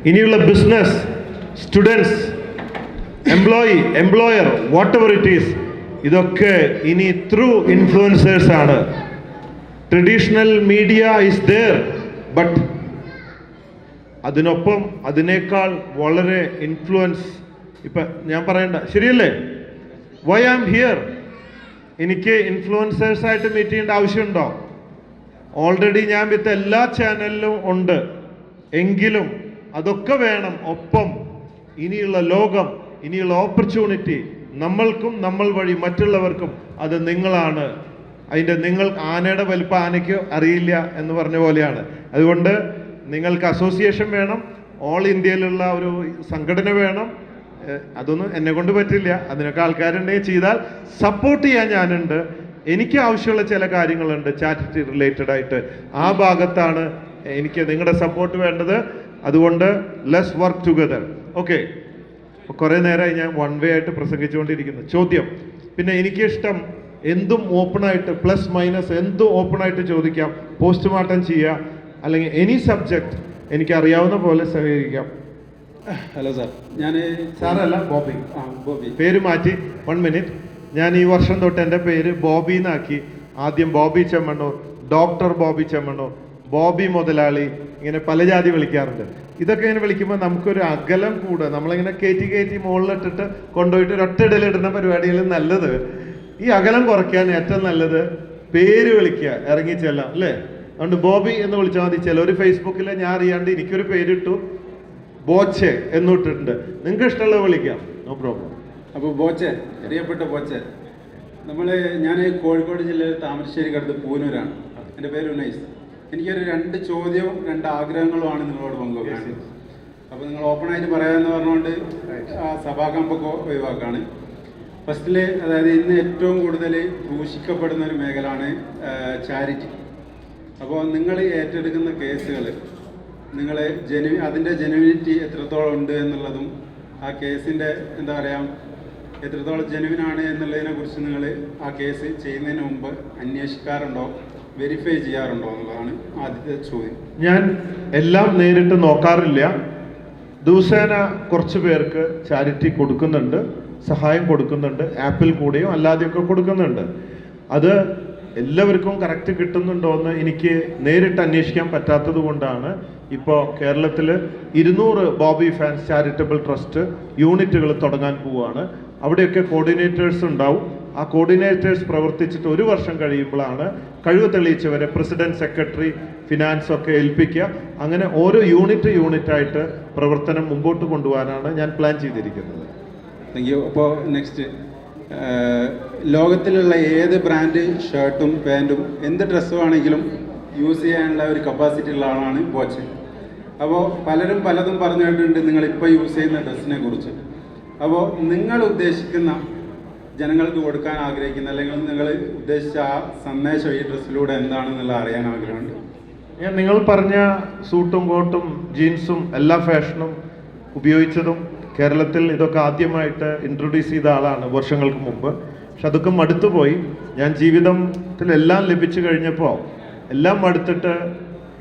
ഇനിയുള്ള business, students, employer, whatever it is, ഇതൊക്കെ ഇനി ത്രൂ ഇൻഫ്ലുവൻസേഴ്സ് ആണ്. Traditional media is there, but അതിനൊപ്പം അതിനേക്കാൾ വളരെ ഇൻഫ്ലുവൻസ്. ഇപ്പം ഞാൻ പറയണ്ട, ശരിയല്ലേ? Why am here? എനിക്ക് ഇൻഫ്ലുവൻസേഴ്സായിട്ട് മീറ്റ് ചെയ്യേണ്ട ആവശ്യമുണ്ടോ? ഓൾറെഡി ഞാൻ വിത്ത് എല്ലാ ചാനലിലും ഉണ്ട്. എങ്കിലും അതൊക്കെ വേണം. ഒപ്പം ഇനിയുള്ള ലോകം, ഇനിയുള്ള ഓപ്പർച്യൂണിറ്റി നമ്മൾക്കും നമ്മൾ വഴി മറ്റുള്ളവർക്കും അത് നിങ്ങളാണ്. നിങ്ങൾ ആനയുടെ വലിപ്പം ആനയ്ക്ക് അറിയില്ല എന്ന് പറഞ്ഞ പോലെയാണ്. അതുകൊണ്ട് നിങ്ങൾക്ക് അസോസിയേഷൻ വേണം, ഓൾ ഇന്ത്യയിലുള്ള ഒരു സംഘടന വേണം. അതൊന്നും എന്നെ കൊണ്ട് പറ്റില്ല, അതിനൊക്കെ ആൾക്കാരുണ്ടെങ്കിൽ ചെയ്താൽ സപ്പോർട്ട് ചെയ്യാൻ ഞാനുണ്ട്. എനിക്ക് ആവശ്യമുള്ള ചില കാര്യങ്ങളുണ്ട് ചാരിറ്റി റിലേറ്റഡ് ആയിട്ട്. ആ ഭാഗത്താണ് എനിക്ക് നിങ്ങളുടെ സപ്പോർട്ട് വേണ്ടത്. അതുകൊണ്ട് ലെറ്റ്സ് വർക്ക് ടുഗദർ. ഓക്കെ, കുറേ നേരമായി ഞാൻ വൺ വേ ആയിട്ട് പ്രസംഗിച്ചുകൊണ്ടിരിക്കുന്നു. ചോദ്യം പിന്നെ എനിക്കിഷ്ടം എന്തും ഓപ്പണായിട്ട്, പ്ലസ് മൈനസ് എന്തും ഓപ്പണായിട്ട് ചോദിക്കാം. പോസ്റ്റ്മോർട്ടം ചെയ്യുക, അല്ലെങ്കിൽ എനി സബ്ജക്റ്റ് എനിക്ക് അറിയാവുന്ന പോലെ സഹകരിക്കാം. ഹലോ സാർ, ഞാൻ സാറല്ല ബോബി. ബോബി പേര് മാറ്റി. 1 മിനിറ്റ്. ഞാൻ ഈ വർഷം തൊട്ട് എൻ്റെ പേര് ബോബി എന്നാക്കി. ആദ്യം ബോബി ചെമ്മണ്ണൂർ, ഡോക്ടർ ബോബി ചെമ്മണ്ണൂർ, ബോബി മുതലാളി, ഇങ്ങനെ പല ജാതി വിളിക്കാറുണ്ട്. ഇതൊക്കെ ഇങ്ങനെ വിളിക്കുമ്പോൾ നമുക്കൊരു അകലം കൂടുക. നമ്മളിങ്ങനെ കയറ്റി മുകളിലിട്ടിട്ട് കൊണ്ടുപോയിട്ട് ഒരൊറ്റയിടലിടുന്ന പരിപാടികളിൽ നല്ലത് ഈ അകലം കുറയ്ക്കാൻ ഏറ്റവും നല്ലത് പേര് വിളിക്കുക, ഇറങ്ങിച്ചെല്ലാം, അല്ലേ? അതുകൊണ്ട് ബോബി എന്ന് വിളിച്ചാൽ മതി. ചിലർ ഫേസ്ബുക്കിൽ ഞാൻ അറിയാണ്ട് എനിക്കൊരു പേരിട്ടു, ബോച്ചെ എന്നിട്ടിട്ടുണ്ട്. നിങ്ങൾക്ക് ഇഷ്ടമുള്ളത് വിളിക്കാം, നോ പ്രോബ്ലം. അപ്പോൾ ബോച്ചെ, അറിയപ്പെട്ട ബോച്ചെ, ഞാൻ കോഴിക്കോട് ജില്ലയിൽ താമരശ്ശേരിക്കടുത്ത് പൂനൂരാണ്. എൻ്റെ പേര് ഉനൈസ്. എനിക്കൊരു 2 ചോദ്യവും 2 ആഗ്രഹങ്ങളുമാണ് നിങ്ങളോട് പങ്കുവെക്കാൻ. അപ്പോൾ നിങ്ങൾ ഓപ്പണായിട്ട് പറയാമെന്ന് പറഞ്ഞുകൊണ്ട് സഭാകമ്പൊക്കെ ഒഴിവാക്കാണ്. ഫസ്റ്റിൽ, അതായത് ഇന്ന് ഏറ്റവും കൂടുതൽ ദൂഷിക്കപ്പെടുന്ന ഒരു മേഖലയാണ് ചാരിറ്റി. അപ്പോൾ നിങ്ങൾ ഏറ്റെടുക്കുന്ന കേസുകൾ, അതിൻ്റെ ജെനുവിനിറ്റി എത്രത്തോളം ഉണ്ട് എന്നുള്ളതും ആ കേസിൻ്റെ എന്താ പറയുക എത്രത്തോളം ജെനുവിനാണ് എന്നുള്ളതിനെ കുറിച്ച് നിങ്ങൾ ആ കേസ് ചെയ്യുന്നതിന് മുമ്പ് അന്വേഷിക്കാറുണ്ടോ, വെരിഫൈ ചെയ്യാറുണ്ടോ എന്നുള്ളതാണ് ആദ്യത്തെ ചോദ്യം. ഞാൻ എല്ലാം നേരിട്ട് നോക്കാറില്ല. ദിവസേന കുറച്ച് പേർക്ക് ചാരിറ്റി കൊടുക്കുന്നുണ്ട്, സഹായം കൊടുക്കുന്നുണ്ട്. ആപ്പിൽ കൂടെയും അല്ലാതെയൊക്കെ കൊടുക്കുന്നുണ്ട്. അത് എല്ലാവർക്കും കറക്റ്റ് കിട്ടുന്നുണ്ടോ എന്ന് എനിക്ക് നേരിട്ട് അന്വേഷിക്കാൻ പറ്റാത്തത് കൊണ്ടാണ് ഇപ്പോൾ കേരളത്തിൽ 200 ബോബി ഫാൻസ് ചാരിറ്റബിൾ ട്രസ്റ്റ് യൂണിറ്റുകൾ തുടങ്ങാൻ പോവുകയാണ്. അവിടെയൊക്കെ കോർഡിനേറ്റേഴ്സ് ഉണ്ടാവും. ആ കോർഡിനേറ്റേഴ്സ് പ്രവർത്തിച്ചിട്ട് 1 വർഷം കഴിയുമ്പോഴാണ് കഴിവ് തെളിയിച്ചവരെ പ്രസിഡന്റ്, സെക്രട്ടറി, ഫിനാൻസ് ഒക്കെ ഏൽപ്പിക്കുക. അങ്ങനെ ഓരോ യൂണിറ്റായിട്ട് പ്രവർത്തനം മുമ്പോട്ട് കൊണ്ടുപോകാനാണ് ഞാൻ പ്ലാൻ ചെയ്തിരിക്കുന്നത്. Thank you. അപ്പോൾ നെക്സ്റ്റ്, ലോകത്തിലുള്ള ഏത് ബ്രാൻഡ് ഷർട്ടും പാൻറ്റും എന്ത് ഡ്രസ്സും ആണെങ്കിലും യൂസ് ചെയ്യാനുള്ള ഒരു കപ്പാസിറ്റി ഉള്ള ആളാണ് ബോച്ച്. അപ്പോൾ പലരും പലതും പറഞ്ഞു കേട്ടിട്ടുണ്ട് നിങ്ങളിപ്പോൾ യൂസ് ചെയ്യുന്ന ഡ്രസ്സിനെ കുറിച്ച്. അപ്പോൾ നിങ്ങൾ ഉദ്ദേശിക്കുന്ന, ജനങ്ങൾക്ക് കൊടുക്കാൻ ആഗ്രഹിക്കുന്ന, അല്ലെങ്കിൽ നിങ്ങൾ ഉദ്ദേശിച്ച ആ സന്ദേശം ഈ ഡ്രസ്സിലൂടെ എന്താണെന്നുള്ള അറിയാൻ ആഗ്രഹമുണ്ട്. നിങ്ങൾ പറഞ്ഞ സൂട്ടും കോട്ടും ജീൻസും എല്ലാ ഫാഷനും ഉപയോഗിച്ചതും കേരളത്തിൽ ഇതൊക്കെ ആദ്യമായിട്ട് ഇൻട്രൊഡ്യൂസ് ചെയ്ത ആളാണ് വർഷങ്ങൾക്ക് മുമ്പ്. പക്ഷെ അതൊക്കെ മടുത്തുപോയി. ഞാൻ ജീവിതത്തിൽ എല്ലാം ലഭിച്ചു കഴിഞ്ഞപ്പോൾ എല്ലാം മടുത്തിട്ട്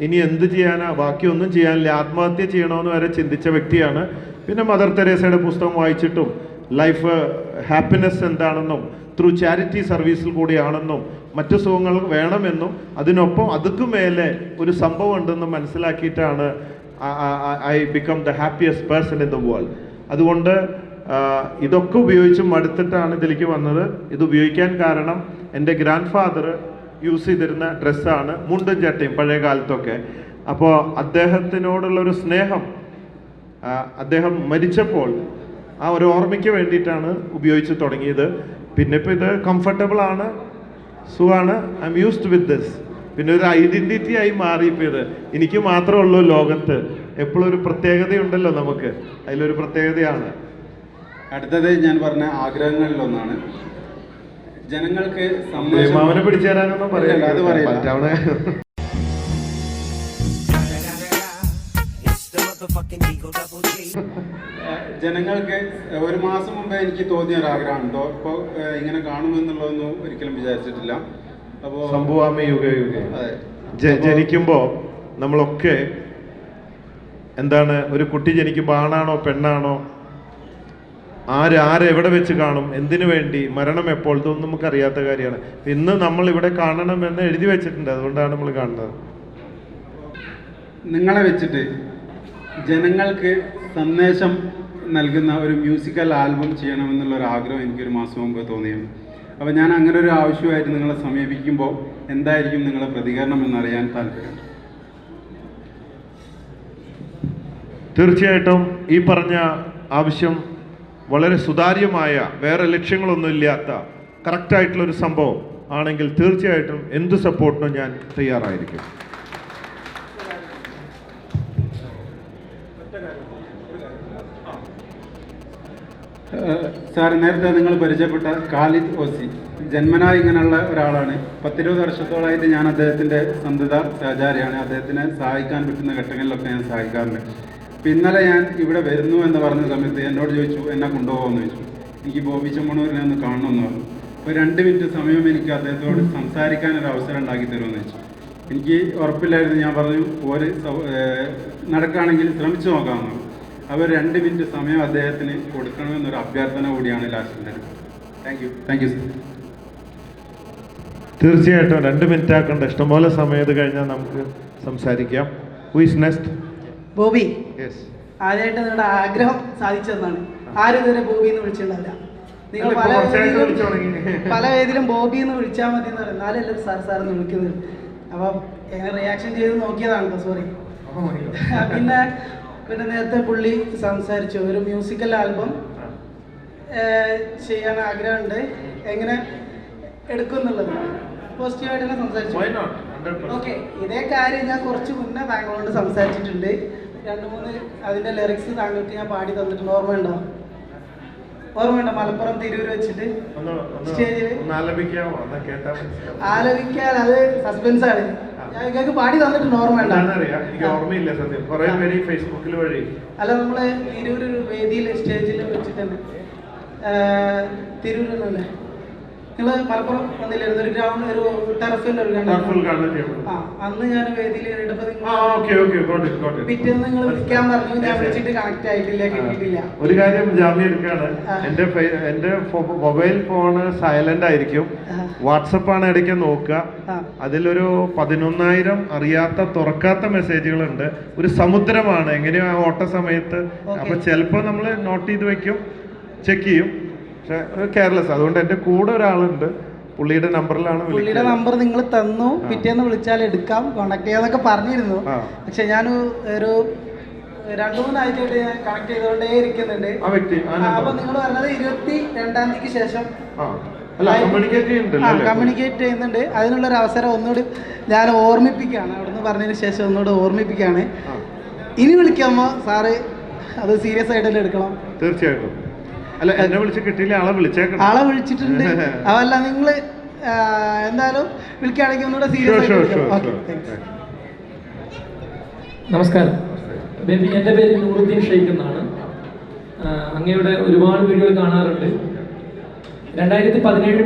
ഇനി എന്ത് ചെയ്യാനാ, ബാക്കിയൊന്നും ചെയ്യാനില്ല, ആത്മഹത്യ ചെയ്യണമെന്ന് വരെ ചിന്തിച്ച വ്യക്തിയാണ്. പിന്നെ മദർ തെരേസയുടെ പുസ്തകം വായിച്ചിട്ടും ലൈഫ് ഹാപ്പിനെസ് എന്താണെന്നും ത്രൂ ചാരിറ്റി സർവീസിൽ കൂടിയാണെന്നും മറ്റു സുഖങ്ങൾ വേണമെന്നും അതിനൊപ്പം അതുക്ക് മേലെ ഒരു സംഭവം ഉണ്ടെന്നും മനസ്സിലാക്കിയിട്ടാണ് I become the happiest person in the world. അതുകൊണ്ട് ഇതൊക്കെ ഉപയോഗിച്ച് മടുത്തിട്ടാണ് ഇതിലേക്ക് വന്നത്. ഇത് ഉപയോഗിക്കാൻ കാരണം എൻ്റെ ഗ്രാൻഡ് ഫാദർ യൂസ് ചെയ്തിരുന്ന ഡ്രസ്സാണ്, മുണ്ടും ചട്ടയും പഴയ കാലത്തൊക്കെ. അപ്പോൾ അദ്ദേഹത്തിനോടുള്ളൊരു സ്നേഹം, അദ്ദേഹം മരിച്ചപ്പോൾ ആ ഒരു ഓർമ്മയ്ക്ക് വേണ്ടിയിട്ടാണ് ഉപയോഗിച്ച് തുടങ്ങിയത്. പിന്നെ ഇപ്പോൾ ഇത് കംഫർട്ടബിൾ ആണ്, സുഖമാണ്, I M used with this. പിന്നെ ഒരു ഐഡൻറ്റിറ്റി ആയി മാറി. ഇപ്പോൾ ഇത് എനിക്ക് മാത്രമേ ഉള്ളൂ ലോകത്ത്. എപ്പോഴും ഒരു പ്രത്യേകതയുണ്ടല്ലോ നമുക്ക്, അതിലൊരു പ്രത്യേകതയാണ്. അടുത്തത് ഞാൻ പറഞ്ഞ ആഗ്രഹങ്ങളിലൊന്നാണ് ജനങ്ങൾക്ക് മാമനെ പിടിച്ചു തരാനൊന്നും പറയില്ല, അത് പറയില്ല. ജനങ്ങൾക്ക് 1 മാസം മുമ്പേ എനിക്ക് തോന്നിയ ഒരാഗ്രഹമാണ്. ഇപ്പോൾ ഇങ്ങനെ കാണുമെന്നുള്ളതൊന്നും ഒരിക്കലും വിചാരിച്ചിട്ടില്ല. അപ്പോൾ സംഭവാമി യുഗ യുഗ ജനിക്കുമ്പോൾ നമ്മളൊക്കെ എന്താണ് ഒരു കുട്ടി ജനിക്കുമ്പോൾ ആണാണോ പെണ്ണാണോ, ആരെവിടെ വെച്ച് കാണും, എന്തിനു വേണ്ടി, മരണം എപ്പോൾ, ഇതൊന്നും നമുക്കറിയാത്ത കാര്യമാണ്. ഇന്ന് നമ്മൾ ഇവിടെ കാണണമെന്ന് എഴുതി വെച്ചിട്ടുണ്ട്, അതുകൊണ്ടാണ് നമ്മൾ കാണുന്നത്. നിങ്ങളെ വെച്ചിട്ട് ജനങ്ങൾക്ക് സന്ദേശം നൽകുന്ന ഒരു മ്യൂസിക്കൽ ആൽബം ചെയ്യണമെന്നുള്ള ഒരു ആഗ്രഹം എനിക്കൊരു മാസം മുമ്പ് തോന്നിയിരുന്നു. അപ്പോൾ ഞാൻ അങ്ങനെ ഒരു ആവശ്യമായിട്ട് നിങ്ങളെ സമീപിക്കുമ്പോൾ എന്തായിരിക്കും നിങ്ങളുടെ പ്രതികരണം എന്നറിയാൻ താല്പര്യം. തീർച്ചയായിട്ടും ഈ പറഞ്ഞ ആവശ്യം വളരെ സുതാര്യമായ, വേറെ ലക്ഷ്യങ്ങളൊന്നുമില്ലാത്ത കറക്റ്റായിട്ടുള്ളൊരു സംഭവം ആണെങ്കിൽ തീർച്ചയായിട്ടും എന്ത് സപ്പോർട്ടിനും ഞാൻ തയ്യാറായിരിക്കും. സാർ, നേരത്തെ നിങ്ങൾ പരിചയപ്പെട്ട ഖാലിദ് ഓസി ജന്മനാ ഇങ്ങനെയുള്ള ഒരാളാണ്. 10-20 വർഷത്തോളമായിട്ട് ഞാൻ അദ്ദേഹത്തിൻ്റെ സന്തത സഹചാരിയാണ്. അദ്ദേഹത്തിനെ സഹായിക്കാൻ പറ്റുന്ന ഘട്ടങ്ങളിലൊക്കെ ഞാൻ സഹായിക്കാറുണ്ട്. അപ്പം ഇന്നലെ ഞാൻ ഇവിടെ വരുന്നു എന്ന് പറഞ്ഞ സമയത്ത് എന്നോട് ചോദിച്ചു, എന്നെ കൊണ്ടുപോകുമെന്ന് ചോദിച്ചു. എനിക്ക് ബോബി ചെമ്മണ്ണൂരിനെ ഒന്ന് കാണണമെന്ന് പറഞ്ഞു. അപ്പോൾ 2 മിനിറ്റ് സമയം എനിക്ക് അദ്ദേഹത്തോട് സംസാരിക്കാനൊരു അവസരം ഉണ്ടാക്കി തരുമെന്ന് വെച്ചു. എനിക്ക് ഉറപ്പില്ലായിരുന്നു. ഞാൻ പറഞ്ഞു, ഒരു നടക്കുകയാണെങ്കിൽ ശ്രമിച്ചു നോക്കാമെന്ന്. അവർ 2 മിനിറ്റ് സമയം അദ്ദേഹത്തിന് കൊടുക്കണമെന്നൊരു അഭ്യർത്ഥന കൂടിയാണ് ലാസ്റ്റിൻ്റെ. Thank you sir. തീർച്ചയായിട്ടും 2 മിനിറ്റ് ആക്കേണ്ട, ഇഷ്ടംപോലെ സമയം കഴിഞ്ഞാൽ നമുക്ക് സംസാരിക്കാം. Who is next? Bobby. Yes. ആദ്യമായിട്ട് നിങ്ങളുടെ ആഗ്രഹം സാധിച്ചതെന്നാണ്. ആരും ഇതുവരെ ബോബി എന്ന് വിളിച്ചിട്ടുണ്ടാവില്ല. നിങ്ങൾ പല വേദിയിലും ബോബി എന്ന് വിളിച്ചാൽ മതി എന്ന് പറയും. എന്നാലും എല്ലാവരും സാർ എന്ന് വിളിക്കുന്നത്. അപ്പം എങ്ങനെ റിയാക്ഷൻ ചെയ്ത് നോക്കിയതാണ്. സോറി. പിന്നെ നേരത്തെ പുള്ളി സംസാരിച്ചു ഒരു മ്യൂസിക്കൽ ആൽബം ചെയ്യാൻ ആഗ്രഹമുണ്ട്, എങ്ങനെ എടുക്കും എന്നുള്ളത് പോസിറ്റീവായിട്ട് തന്നെ സംസാരിച്ചു. ഓക്കെ, ഇതേ കാര്യം ഞാൻ കുറച്ച് മുന്നേ താങ്കളോട് സംസാരിച്ചിട്ടുണ്ട്. 2-3 അതിൻ്റെ ലിറിക്സ് താങ്കൾക്ക് ഞാൻ പാടി തന്നിട്ടുണ്ട്. ഓർമ്മയുണ്ടോ? മലപ്പുറം തിരൂർ വെച്ചിട്ട് സ്റ്റേജിൽ ആലപിക്കാൻ, അത് സസ്പെൻസ് ആണ്. ഞാൻ നിങ്ങൾക്ക് പാടി തന്നിട്ടുണ്ട്. ഓർമ്മയുണ്ടോ? അല്ല, നമ്മള് തിരൂർ വേദിയിൽ സ്റ്റേജിൽ വെച്ചിട്ടുണ്ട്. തിരൂരിലല്ലേ നിങ്ങൾ മലപ്പുറം വന്നില്ലായിരുന്നു? ഒരു ഗ്രൗണ്ട്, ഒരു ടെറഫിന്റെ ഒരു അന്ന് ഞാൻ വേദിയിൽ പിറ്റേന്ന് നിങ്ങൾ വിളിക്കാൻ പറഞ്ഞു. ഞാൻ വിളിച്ചിട്ട് കണക്ട് ആയിട്ടില്ല, കിട്ടിയിട്ടില്ല. ഒരു കാര്യം ജാമ്യം എടുക്കാണ്, എന്റെ മൊബൈൽ ഫോണ് സൈലന്റ് ആയിരിക്കും. വാട്സപ്പാണ് ഇടയ്ക്ക് നോക്കുക. അതിലൊരു 11,000 അറിയാത്ത തുറക്കാത്ത മെസ്സേജുകളുണ്ട്. ഒരു സമുദ്രമാണ് എങ്ങനെയോ ആ ഓട്ട സമയത്ത്. അപ്പൊ ചിലപ്പോ നമ്മൾ നോട്ട് ചെയ്ത് വെക്കും, ചെക്ക് ചെയ്യും. പക്ഷെ കെയർലെസ്. അതുകൊണ്ട് എന്റെ കൂടെ ഒരാളുണ്ട്, പുള്ളിയുടെ നമ്പറിലാണ്. പുള്ളിയുടെ നമ്പർ നിങ്ങൾ തന്നു, പിറ്റേന്ന് വിളിച്ചാൽ എടുക്കാം, കോണ്ടാക്ട് ചെയ്യാന്നൊക്കെ പറഞ്ഞിരുന്നു. പക്ഷെ ഞാൻ ഒരു 2-3 ആഴ്ചയായിട്ട് ഞാൻ കണക്ട് ചെയ്തുകൊണ്ടേ ഇരിക്കുന്നുണ്ട്. അപ്പൊ നിങ്ങൾ പറഞ്ഞത് 22-ാം തീയതിക്ക് ശേഷം കമ്മ്യൂണിക്കേറ്റ് ചെയ്യുന്നുണ്ട്. അതിനുള്ളൊരു അവസരം ഒന്നുകൂടി ഞാൻ ഓർമ്മിപ്പിക്കുകയാണ്. അവിടുന്ന് പറഞ്ഞതിന് ശേഷം ഒന്നുകൂടി ഓർമ്മിപ്പിക്കുകയാണ്. ഇനി വിളിക്കുമ്പോൾ സാറ് അത് സീരിയസ് ആയിട്ട് തന്നെ എടുക്കണം. തീർച്ചയായിട്ടും. അല്ല, എന്നെ വിളിച്ച് കിട്ടിയില്ല, ആളെ വിളിച്ചിട്ടുണ്ട്. അതല്ല, നിങ്ങൾ എന്തായാലും വിളിക്കുകയാണെങ്കിൽ ഒന്നുകൂടെ സീരിയസ് ആയിട്ട്. നമസ്കാരം ബേബി, എൻ്റെ പേര് നൂറുദ്ദീൻ ഷെയ്ഖ് എന്നാണ്. അങ്ങയുടെ ഒരുപാട് വീഡിയോകൾ കാണാറുണ്ട്. 2017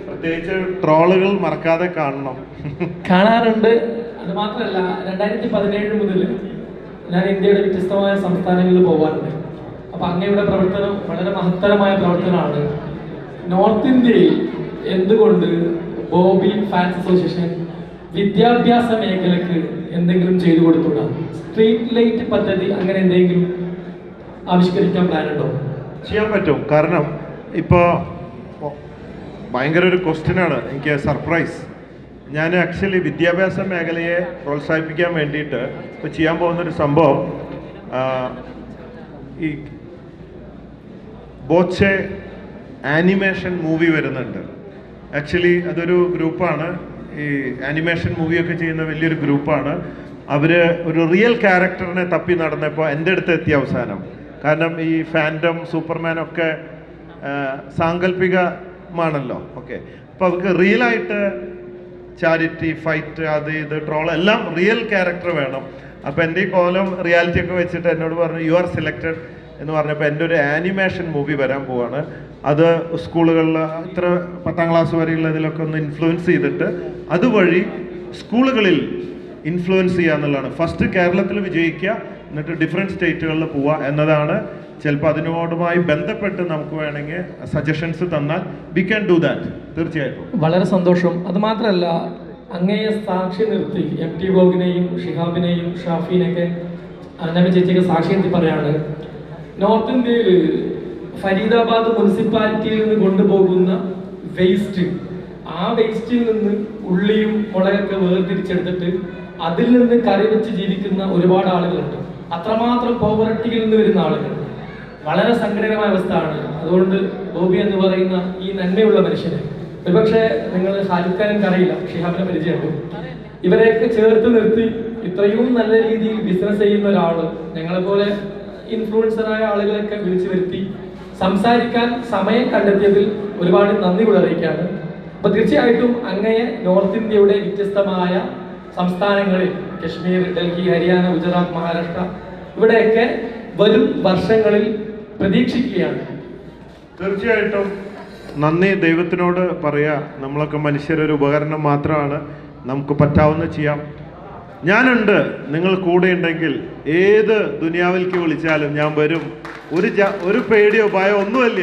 പ്രത്യേകിച്ച് ട്രോളുകൾ മറക്കാതെ കാണാറുണ്ട്. അത് മാത്രമല്ല, 2017 മുതൽ ഞാൻ ഇന്ത്യയുടെ വ്യത്യസ്തമായ സംസ്ഥാനങ്ങളിൽ പോകാറുണ്ട്. അപ്പം അങ്ങയുടെ പ്രവർത്തനം വളരെ മഹത്തരമായ പ്രവർത്തനമാണ്. നോർത്ത് ഇന്ത്യയിൽ എന്തുകൊണ്ട് ബോബി ഫാൻസ് അസോസിയേഷൻ വിദ്യാഭ്യാസ മേഖലക്ക് എന്തെങ്കിലും ചെയ്തു കൊടുത്തുകൂടാ? സ്ട്രീറ്റ് ലൈറ്റ് പദ്ധതി അങ്ങനെ എന്തെങ്കിലും ആവിഷ്കരിക്കാൻ പ്ലാൻ ഉണ്ടോ? ചെയ്യാൻ പറ്റും. കാരണം ഇപ്പോൾ ഭയങ്കര ഒരു ക്വസ്റ്റ്യനാണ്, എനിക്ക് സർപ്രൈസ്. ഞാൻ ആക്ച്വലി വിദ്യാഭ്യാസ മേഖലയെ പ്രോത്സാഹിപ്പിക്കാൻ വേണ്ടിയിട്ട് ഇപ്പോൾ ചെയ്യാൻ പോകുന്നൊരു സംഭവം, ഈ ബോച്ചെ ആനിമേഷൻ മൂവി വരുന്നുണ്ട്. ആക്ച്വലി അതൊരു ഗ്രൂപ്പാണ്, ഈ ആനിമേഷൻ മൂവിയൊക്കെ ചെയ്യുന്ന വലിയൊരു ഗ്രൂപ്പാണ്. അവർ ഒരു റിയൽ ക്യാരക്ടറിനെ തപ്പി നടന്നപ്പോൾ എൻ്റെ അടുത്ത് എത്തിയ അവസാനം. കാരണം ഈ ഫാൻഡം, സൂപ്പർമാനൊക്കെ സാങ്കല്പികമാണല്ലോ. ഓക്കെ, അപ്പോൾ അവർക്ക് റിയലായിട്ട് ചാരിറ്റി, ഫൈറ്റ്, അത് ഇത്, ട്രോൾ എല്ലാം റിയൽ ക്യാരക്ടർ വേണം. അപ്പോൾ എൻ്റെ ഈ കോലം റിയാലിറ്റി ഒക്കെ വെച്ചിട്ട് എന്നോട് പറഞ്ഞു, യു ആർ സെലക്റ്റഡ് എന്ന് പറഞ്ഞപ്പോൾ എൻ്റെ ഒരു ആനിമേഷൻ മൂവി വരാൻ പോവാണ്. അത് സ്കൂളുകളിൽ ഇത്ര 10ാം ക്ലാസ് വരെയുള്ള ഇതിലൊക്കെ ഒന്ന് ഇൻഫ്ലുവൻസ് ചെയ്തിട്ട് അതുവഴി സ്കൂളുകളിൽ ഇൻഫ്ലുവൻസ് ചെയ്യുക എന്നുള്ളതാണ്. ഫസ്റ്റ് കേരളത്തിൽ വിജയിക്കുക, എന്നിട്ട് ഡിഫറെൻറ്റ് സ്റ്റേറ്റുകളിൽ പോവുക എന്നതാണ്. ചിലപ്പോൾ അതിനോടുമായി ബന്ധപ്പെട്ട് നമുക്ക് വേണമെങ്കിൽ സജഷൻസ് തന്നാൽ വി ക്യാൻ ഡു ദാറ്റ്. തീർച്ചയായിട്ടും വളരെ സന്തോഷം. അത് മാത്രമല്ല, അങ്ങയെ സാക്ഷി നിർത്തി MT ബ്ലോഗിനെയും ഷിഹാബിനെയും ഷാഫിനെയൊക്കെ അന്നമ്മ ചേച്ചിയൊക്കെ സാക്ഷി നിർത്തി പറയാണ്, നോർത്ത് ഇന്ത്യയിൽ ഫരീദാബാദ് മുനിസിപ്പാലിറ്റിയിൽ നിന്ന് കൊണ്ടുപോകുന്ന വേസ്റ്റ്, ആ വേസ്റ്റിൽ നിന്ന് ഉള്ളിയും മുളകൊക്കെ വേർതിരിച്ചെടുത്തിട്ട് അതിൽ നിന്ന് കറി വെച്ച് ജീവിക്കുന്ന ഒരുപാട് ആളുകളുണ്ട്. അത്രമാത്രം പോവർട്ടിയിൽ നിന്ന് വരുന്ന ആളുകൾ. വളരെ സങ്കടകരമായ അവസ്ഥയാണ്. അതുകൊണ്ട് ബോബി എന്ന് പറയുന്ന ഈ നന്മയുള്ള മനുഷ്യനെ, ഒരുപക്ഷെ നിങ്ങൾ ഖാലിദ് ഖാൻ അറിയില്ല, ഷിഹാബിനെ പരിചയമുണ്ട്. ഇവരെയൊക്കെ ചേർത്ത് നിർത്തി ഇത്രയും നല്ല രീതിയിൽ ബിസിനസ് ചെയ്യുന്ന ഒരാള്, ഞങ്ങളെപ്പോലെ ഇൻഫ്ലുവൻസറായ ആളുകളൊക്കെ വിളിച്ചു വരുത്തി സംസാരിക്കാൻ സമയം കണ്ടെത്തിയതിൽ ഒരുപാട് നന്ദി കൂടെ അറിയിക്കുകയാണ്. അപ്പൊ തീർച്ചയായിട്ടും അങ്ങയെ നോർത്ത് ഇന്ത്യയുടെ വ്യത്യസ്തമായ സംസ്ഥാനങ്ങളിൽ, കശ്മീർ, ഡൽഹി, ഹരിയാന, ഗുജറാത്ത്, മഹാരാഷ്ട്ര, ഇവിടെയൊക്കെ വരും വർഷങ്ങളിൽ പ്രതീക്ഷിക്കുകയാണ്. തീർച്ചയായിട്ടും നന്ദി ദൈവത്തിനോട് പറയാ. നമ്മളൊക്കെ മനുഷ്യരൊരു ഉപകരണം മാത്രമാണ്, നമുക്ക് പറ്റാവുന്ന ചെയ്യാം. ഞാനുണ്ട്, നിങ്ങൾ കൂടെ ഉണ്ടെങ്കിൽ ഏത് ദുനിയാവിലേക്ക് വിളിച്ചാലും ഞാൻ വരും. ഒരു പേടിയോ ഭയോ ഒന്നുമില്ല,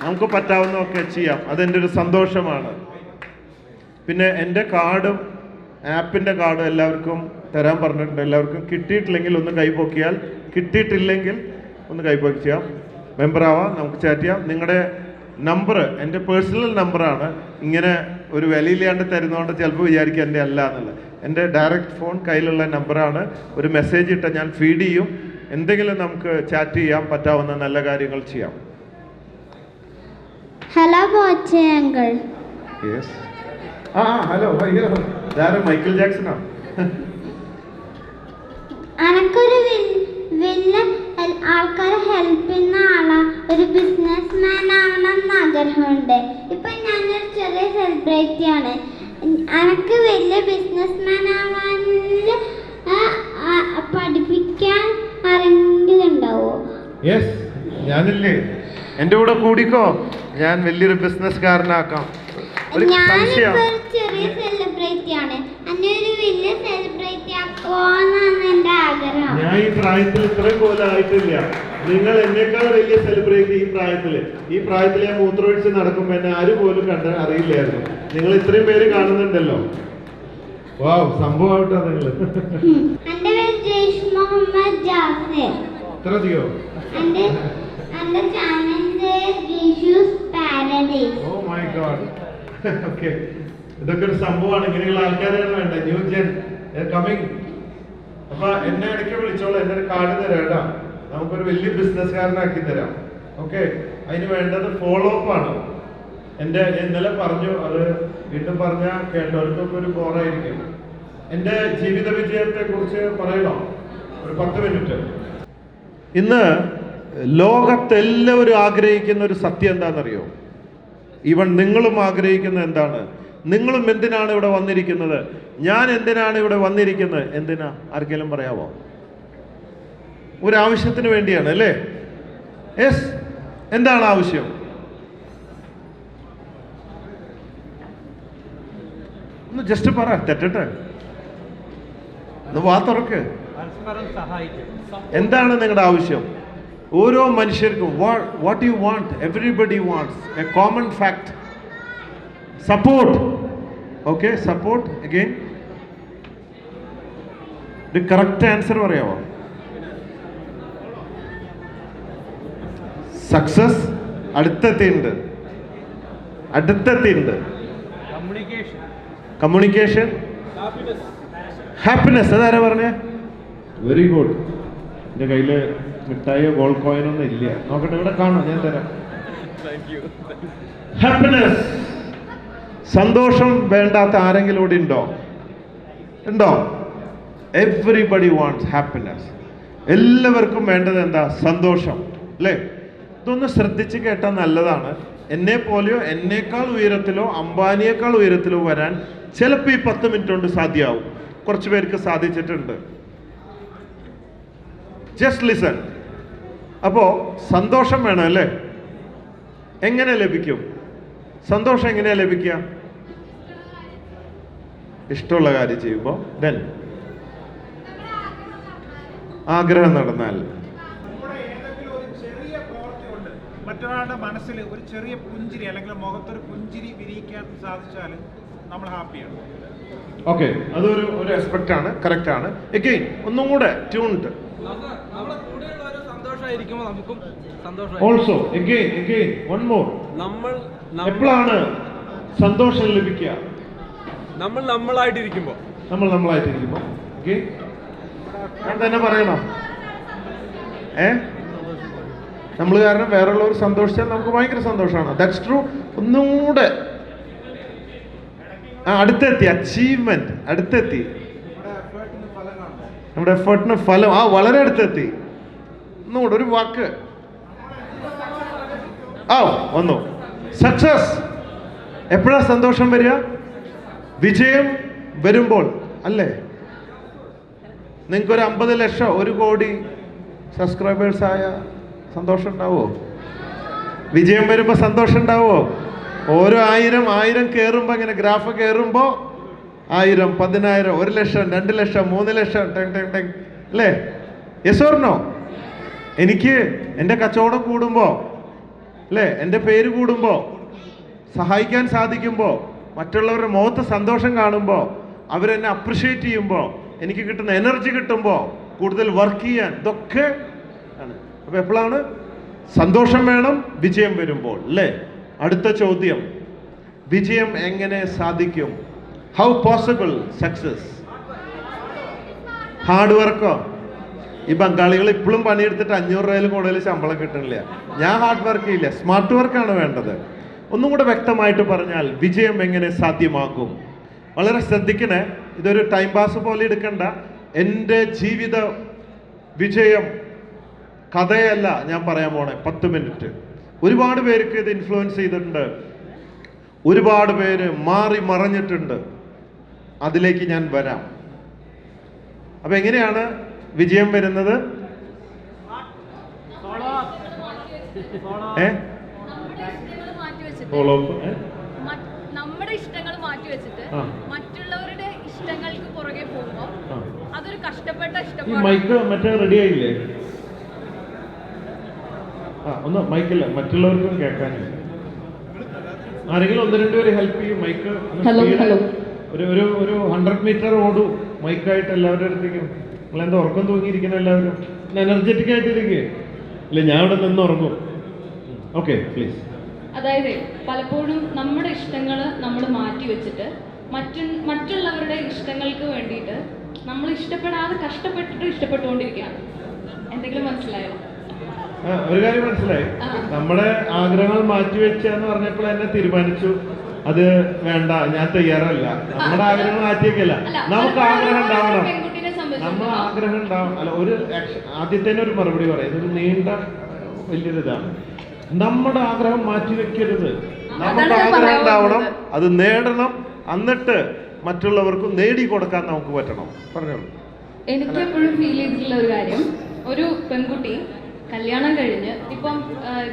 നമുക്ക് പറ്റാവുന്നതൊക്കെ ചെയ്യാം. അതെൻ്റെ ഒരു സന്തോഷമാണ്. പിന്നെ എൻ്റെ കാർഡും ആപ്പിൻ്റെ കാർഡും എല്ലാവർക്കും തരാൻ പറഞ്ഞിട്ടുണ്ട്. എല്ലാവർക്കും കിട്ടിയിട്ടില്ലെങ്കിൽ ഒന്ന് കൈപ്പൊക്കിയാൽ, കിട്ടിയിട്ടില്ലെങ്കിൽ ഒന്ന് കൈപ്പൊക്കി ചെയ്യാം. മെമ്പറാവാം, നമുക്ക് ചാറ്റ് ചെയ്യാം. നിങ്ങളുടെ നമ്പർ എൻ്റെ പേഴ്സണൽ നമ്പറാണ്. ഇങ്ങനെ ഒരു വിലയില്ലാണ്ട് തരുന്നതുകൊണ്ട് ചിലപ്പോൾ വിചാരിക്കുക എൻ്റെ അല്ല എന്നുള്ളത്. എൻ്റെ ഡയറക്റ്റ് ഫോൺ കയ്യിലുള്ള നമ്പറാണ്. ഒരു മെസ്സേജ് ഇട്ടാൽ ഞാൻ ഫീഡ് ചെയ്യും. എന്തെങ്കിലും നമുക്ക് ചാറ്റ് ചെയ്യാൻ പറ്റാവുന്ന നല്ല കാര്യങ്ങൾ ചെയ്യാം. Hello Boche uncle. Yes. Hello. അയ്യോ, ഇതാരാ? മൈക്കിൾ ജാക്സണോ? അനക്കൊരു വലിയ ആൾക്കാരെ ഹെൽപ്പ് ചെയ്യുന്ന ആളാ, ഒരു ബിസിനസ് മാൻ ആവണമെന്ന് ആഗ്രഹമുണ്ട്. ഇപ്പൊ ഞാനൊരു ചെറിയ സെലിബ്രിറ്റി ആണ്. അനക്ക് വലിയ ബിസിനസ് മാൻ ആവാൻ പഠിപ്പിക്കാൻ ആരെങ്കിലും ഉണ്ടാവോ? യെസ്, ഞാനില്ലേ, എൻ്റെ കൂടെ കൂടിക്കോ, ഞാൻ വലിയൊരു ബിസിനസ്സുകാരനാക്കാം. ഞാനിപ്പോ ഒരു ചെറിയ സെലിബ്രിറ്റി ആണ്. അന്നെ ഒരു വലിയ സെലിബ്രിറ്റി ആക്കോന്നാണ് എന്റെ ആഗ്രഹം. ഞാൻ ഈ പ്രായത്തിൽ ഇത്രയും പോലെ ആയിട്ടില്ല. നിങ്ങൾ എന്നേക്കാൾ വലിയ സെലിബ്രിറ്റി ഈ പ്രായത്തിൽ ഞാൻ മൂത്രമൊഴിച്ച് നടക്കുമ്പോൾ എന്നെ ആരും പോലും അറിയില്ലായിരുന്നു. നിങ്ങൾ ഇത്രയും പേര് കാണുന്നുണ്ടല്ലോ. വാവ്, സംഭവമായിട്ടോ നിങ്ങൾ. എന്റെ പേര് ജയ്ഷ് മുഹമ്മദ് ജാസിർ. എത്ര അധികം? എന്റെ ചാനലിന്റെ ജയ്ഷൂസ് paradise. Oh my god. Okay, ഇതൊക്കെ ഒരു സംഭവമാണ്. ഇങ്ങനെയുള്ള ആൾക്കാരാണ് വേണ്ട. New gen coming. അപ്പൊ എന്നെ ഇടയ്ക്ക് വിളിച്ചോളൂ, എന്റെ ഒരു കാർഡ് തരാം കേട്ടോ. നമുക്കൊരു വലിയ ബിസിനസ്സുകാരനാക്കി തരാം. ഓക്കെ, അതിന് വേണ്ടത് ഫോളോ അപ്പ് ആണ്. എൻ്റെ ഇന്നലെ പറഞ്ഞു, അത് വീണ്ടും പറഞ്ഞാൽ കേട്ടവർക്കൊക്കെ ഒരു ബോറായിരിക്കും. എൻ്റെ ജീവിത വിജയത്തെ കുറിച്ച് പറയണോ? ഒരു 10 മിനിറ്റ്. ഇന്ന് ലോകത്തെല്ലാവരും ആഗ്രഹിക്കുന്ന ഒരു സത്യം എന്താണെന്നറിയോ? ഈവൻ നിങ്ങളും ആഗ്രഹിക്കുന്ന എന്താണ്? നിങ്ങളും എന്തിനാണ് ഇവിടെ വന്നിരിക്കുന്നത്? ഞാൻ എന്തിനാണ് ഇവിടെ വന്നിരിക്കുന്നത്? എന്തിനാ? ആർക്കെങ്കിലും പറയാമോ? ഒരു ആവശ്യത്തിന് വേണ്ടിയാണ് അല്ലേ? യെസ്. എന്താണ് ആവശ്യം? ഒന്ന് ജസ്റ്റ് പറ, തെറ്റട്ടെ. ഒന്ന് വാ തുറക്ക്. എന്താണ് നിങ്ങളുടെ ആവശ്യം? ഓരോ മനുഷ്യർക്കും what you want, everybody wants A common fact. Support. Okay, support. Again ഒരു കറക്റ്റ് ആൻസർ പറയാമോ? സക്സസ്. അടുത്തെത്തിയുണ്ട്. കമ്മ്യൂണിക്കേഷൻ. ഹാപ്പിനെസ്. അതാരാ പറഞ്ഞേ? Very good. എൻ്റെ കയ്യില് മിഠായിയോ ഗോൾഡ് കോയിനോ ഒന്നും ഇല്ല. നോക്കട്ടെ, ഇവിടെ കാണാം, ഞാൻ തരാം. ഹാപ്പിനെസ്. സന്തോഷം വേണ്ടാത്ത ആരെങ്കിലും ഇവിടെ ഉണ്ടോ? Everybody wants happiness. എല്ലാവർക്കും വേണ്ടത് എന്താ? സന്തോഷം അല്ലേ? ഇതൊന്ന് ശ്രദ്ധിച്ച് കേട്ടാൽ നല്ലതാണ്. എന്നെ പോലെയോ എന്നേക്കാൾ ഉയരത്തിലോ അംബാനിയേക്കാൾ ഉയരത്തിലോ വരാൻ ചിലപ്പോൾ ഈ 10 മിനിറ്റ് കൊണ്ട് സാധ്യമാവും. കുറച്ച് പേർക്ക് സാധിച്ചിട്ടുണ്ട്. Just listen. അപ്പോൾ സന്തോഷം വേണം അല്ലേ? എങ്ങനെ ലഭിക്കും സന്തോഷം? എങ്ങനെയാ ലഭിക്കുക? ഇഷ്ടമുള്ള കാര്യം ചെയ്യുമ്പോൾ. ദെൻ ആഗ്രഹം നടന്നാൽ? നമ്മുടെ ഏതെങ്കിലും ഒരു ചെറിയ പ്രവൃത്തി കൊണ്ട് മറ്റൊരാളുടെ മനസ്സിൽ ഒരു ചെറിയ പുഞ്ചിരി അല്ലെങ്കിൽ മുഖത്തൊരു പുഞ്ചിരി വിരിയിക്കാൻ സാധിച്ചാൽ നമ്മൾ ഹാപ്പിയാണ്. ഓക്കെ, അതൊരു ആസ്പെക്റ്റ് ആണ്, കറക്റ്റ് ആണ്. എഗെയിൻ ഒന്നും കൂടെ tuned. Also again one more. എപ്പോഴാണ് സന്തോഷം ലഭിക്കുക? നമ്മൾ നമ്മളായിട്ടിരിക്കുമ്പോൾ. ഞാൻ തന്നെ പറയണോ? നമ്മൾ കാരണം വേറെയുള്ളവർ സന്തോഷിച്ചാൽ നമുക്ക് ഭയങ്കര സന്തോഷമാണ്. That's true. ഒന്നും കൂടെ അടുത്തെത്തി, അച്ചീവ്മെന്റ് അടുത്തെത്തി, നമ്മുടെ എഫേർട്ടിന് ഫലം വളരെ അടുത്തെത്തി. ഒന്നുകൂടെ ഒരു വാക്ക് വന്നു. സക്സസ്. എപ്പോഴാ സന്തോഷം വരിക? വിജയം വരുമ്പോൾ അല്ലേ? നിങ്ങൾക്കൊരു 50 ലക്ഷം 1 കോടി സബ്സ്ക്രൈബേഴ്സ് ആയ സന്തോഷം ഉണ്ടാവോ? വിജയം വരുമ്പോൾ സന്തോഷം ഉണ്ടാവോ? ഓരോ 1000 കയറുമ്പോൾ ഇങ്ങനെ ഗ്രാഫ് കയറുമ്പോൾ 1000, 10,000, 1 ലക്ഷം, 2 ലക്ഷം, 3 ലക്ഷം അല്ലേ? Yes or no? എനിക്ക് എൻ്റെ കച്ചവടം കൂടുമ്പോൾ അല്ലേ, എൻ്റെ പേര് കൂടുമ്പോൾ, സഹായിക്കാൻ സാധിക്കുമ്പോൾ, മറ്റുള്ളവരുടെ മുഖത്ത് സന്തോഷം കാണുമ്പോൾ, അവരെന്നെ അപ്രിഷ്യേറ്റ് ചെയ്യുമ്പോൾ, എനിക്ക് കിട്ടുന്ന എനർജി കിട്ടുമ്പോൾ കൂടുതൽ വർക്ക് ചെയ്യാൻ, ഇതൊക്കെ ആണ്. അപ്പോൾ എപ്പോഴാണ് സന്തോഷം വേണം? വിജയം വരുമ്പോൾ അല്ലേ? അടുത്ത ചോദ്യം, വിജയം എങ്ങനെ സാധിക്കും? How possible success? ഹാർഡ് വർക്കോ? ഈ ബംഗാളികൾ ഇപ്പോഴും പണിയെടുത്തിട്ട് 500 രൂപയിൽ കൂടുതൽ ശമ്പളം കിട്ടണില്ല. ഞാൻ ഹാർഡ് വർക്ക് ചെയ്യില്ല, സ്മാർട്ട് വർക്കാണ് വേണ്ടത്. ഒന്നും കൂടെ വ്യക്തമായിട്ട് പറഞ്ഞാൽ വിജയം എങ്ങനെ സാധ്യമാകും? വളരെ ശ്രദ്ധിക്കണേ, ഇതൊരു ടൈം പാസ് പോലെ എടുക്കണ്ട. എൻ്റെ ജീവിത വിജയം കഥയല്ല ഞാൻ പറയാൻ പോണേ. 10 മിനിറ്റ്. ഒരുപാട് പേർക്ക് ഇത് ഇൻഫ്ലുവൻസ് ചെയ്തിട്ടുണ്ട്, ഒരുപാട് പേര് മാറി മറഞ്ഞിട്ടുണ്ട്. അതിലേക്ക് ഞാൻ വരാം. അപ്പൊ എങ്ങനെയാണ് വിജയം വരുന്നത്? നമ്മുടെ ഇഷ്ടങ്ങൾ മാറ്റി വെച്ചിട്ട് മറ്റുള്ളവരുടെ ഇഷ്ടങ്ങൾക്ക് പുറകെ പോകുമ്പോൾ അതൊരു കഷ്ടപ്പെട്ട മൈക്ക് മറ്റേ റെഡി ആയില്ലേ? ഒന്ന് മൈക്കില്ല, മറ്റുള്ളവർക്കും കേൾക്കാനില്ല. ആരെങ്കിലും 1-2 പേര് ഹെൽപ്പ് ചെയ്യും. മൈക്ക് ഒരു 100 മീറ്റർ ഓടൂ മൈക്കായിട്ട് എല്ലാവരുടെ അടുത്തേക്കും. നിങ്ങളെന്താ ഉറക്കം തൂങ്ങിയിരിക്കണം? എല്ലാവരും എനർജറ്റിക് ആയിട്ടിരിക്കേ ഇല്ല? ഞാൻ ഇവിടെ നിന്ന് ഉറങ്ങും. Okay, please. അതായത് പലപ്പോഴും നമ്മുടെ ഇഷ്ടങ്ങൾ നമ്മൾ മാറ്റി വെച്ചിട്ട് മറ്റുള്ളവരുടെ ഇഷ്ടങ്ങൾക്ക് വേണ്ടിയിട്ട് നമ്മൾ ഇഷ്ടപ്പെടാതെ കഷ്ടപ്പെട്ടിട്ട് ഇഷ്ടപ്പെട്ടുകൊണ്ടിരിക്കുകയാണ്. എന്തെങ്കിലും മനസ്സിലായോ? ഒരു കാര്യം മനസ്സിലായി. നമ്മുടെ ആഗ്രഹങ്ങൾ മാറ്റിവെച്ചെന്ന് പറഞ്ഞപ്പോൾ എന്നെ തീരുമാനിച്ചു അത് വേണ്ട, ഞാൻ തയ്യാറല്ല. നമ്മുടെ ആഗ്രഹം മാറ്റിവെക്കല്ല, നമുക്ക് ആഗ്രഹം ഉണ്ടാവണം. നമ്മൾ ആഗ്രഹം ഉണ്ടാവണം. അല്ല, ഒരു ആദ്യത്തേനെ ഒരു മറുപടി പറയാം. ഇതൊരു നീണ്ട വലിയൊരിതാണ്. നമ്മുടെ ആഗ്രഹം മാറ്റിവെക്കരുത്. നമുക്ക് ആഗ്രഹം ഉണ്ടാവണം, അത് നേടണം, എന്നിട്ട് മറ്റുള്ളവർക്കും നേടിക്കൊടുക്കാൻ നമുക്ക് പറ്റണം. പറഞ്ഞോളൂ. എനിക്ക് എപ്പോഴും ഫീൽ ചെയ്തിട്ടുള്ള ഒരു കാര്യം, ഒരു പെൺകുട്ടി കല്യാണം കഴിഞ്ഞ് ഇപ്പം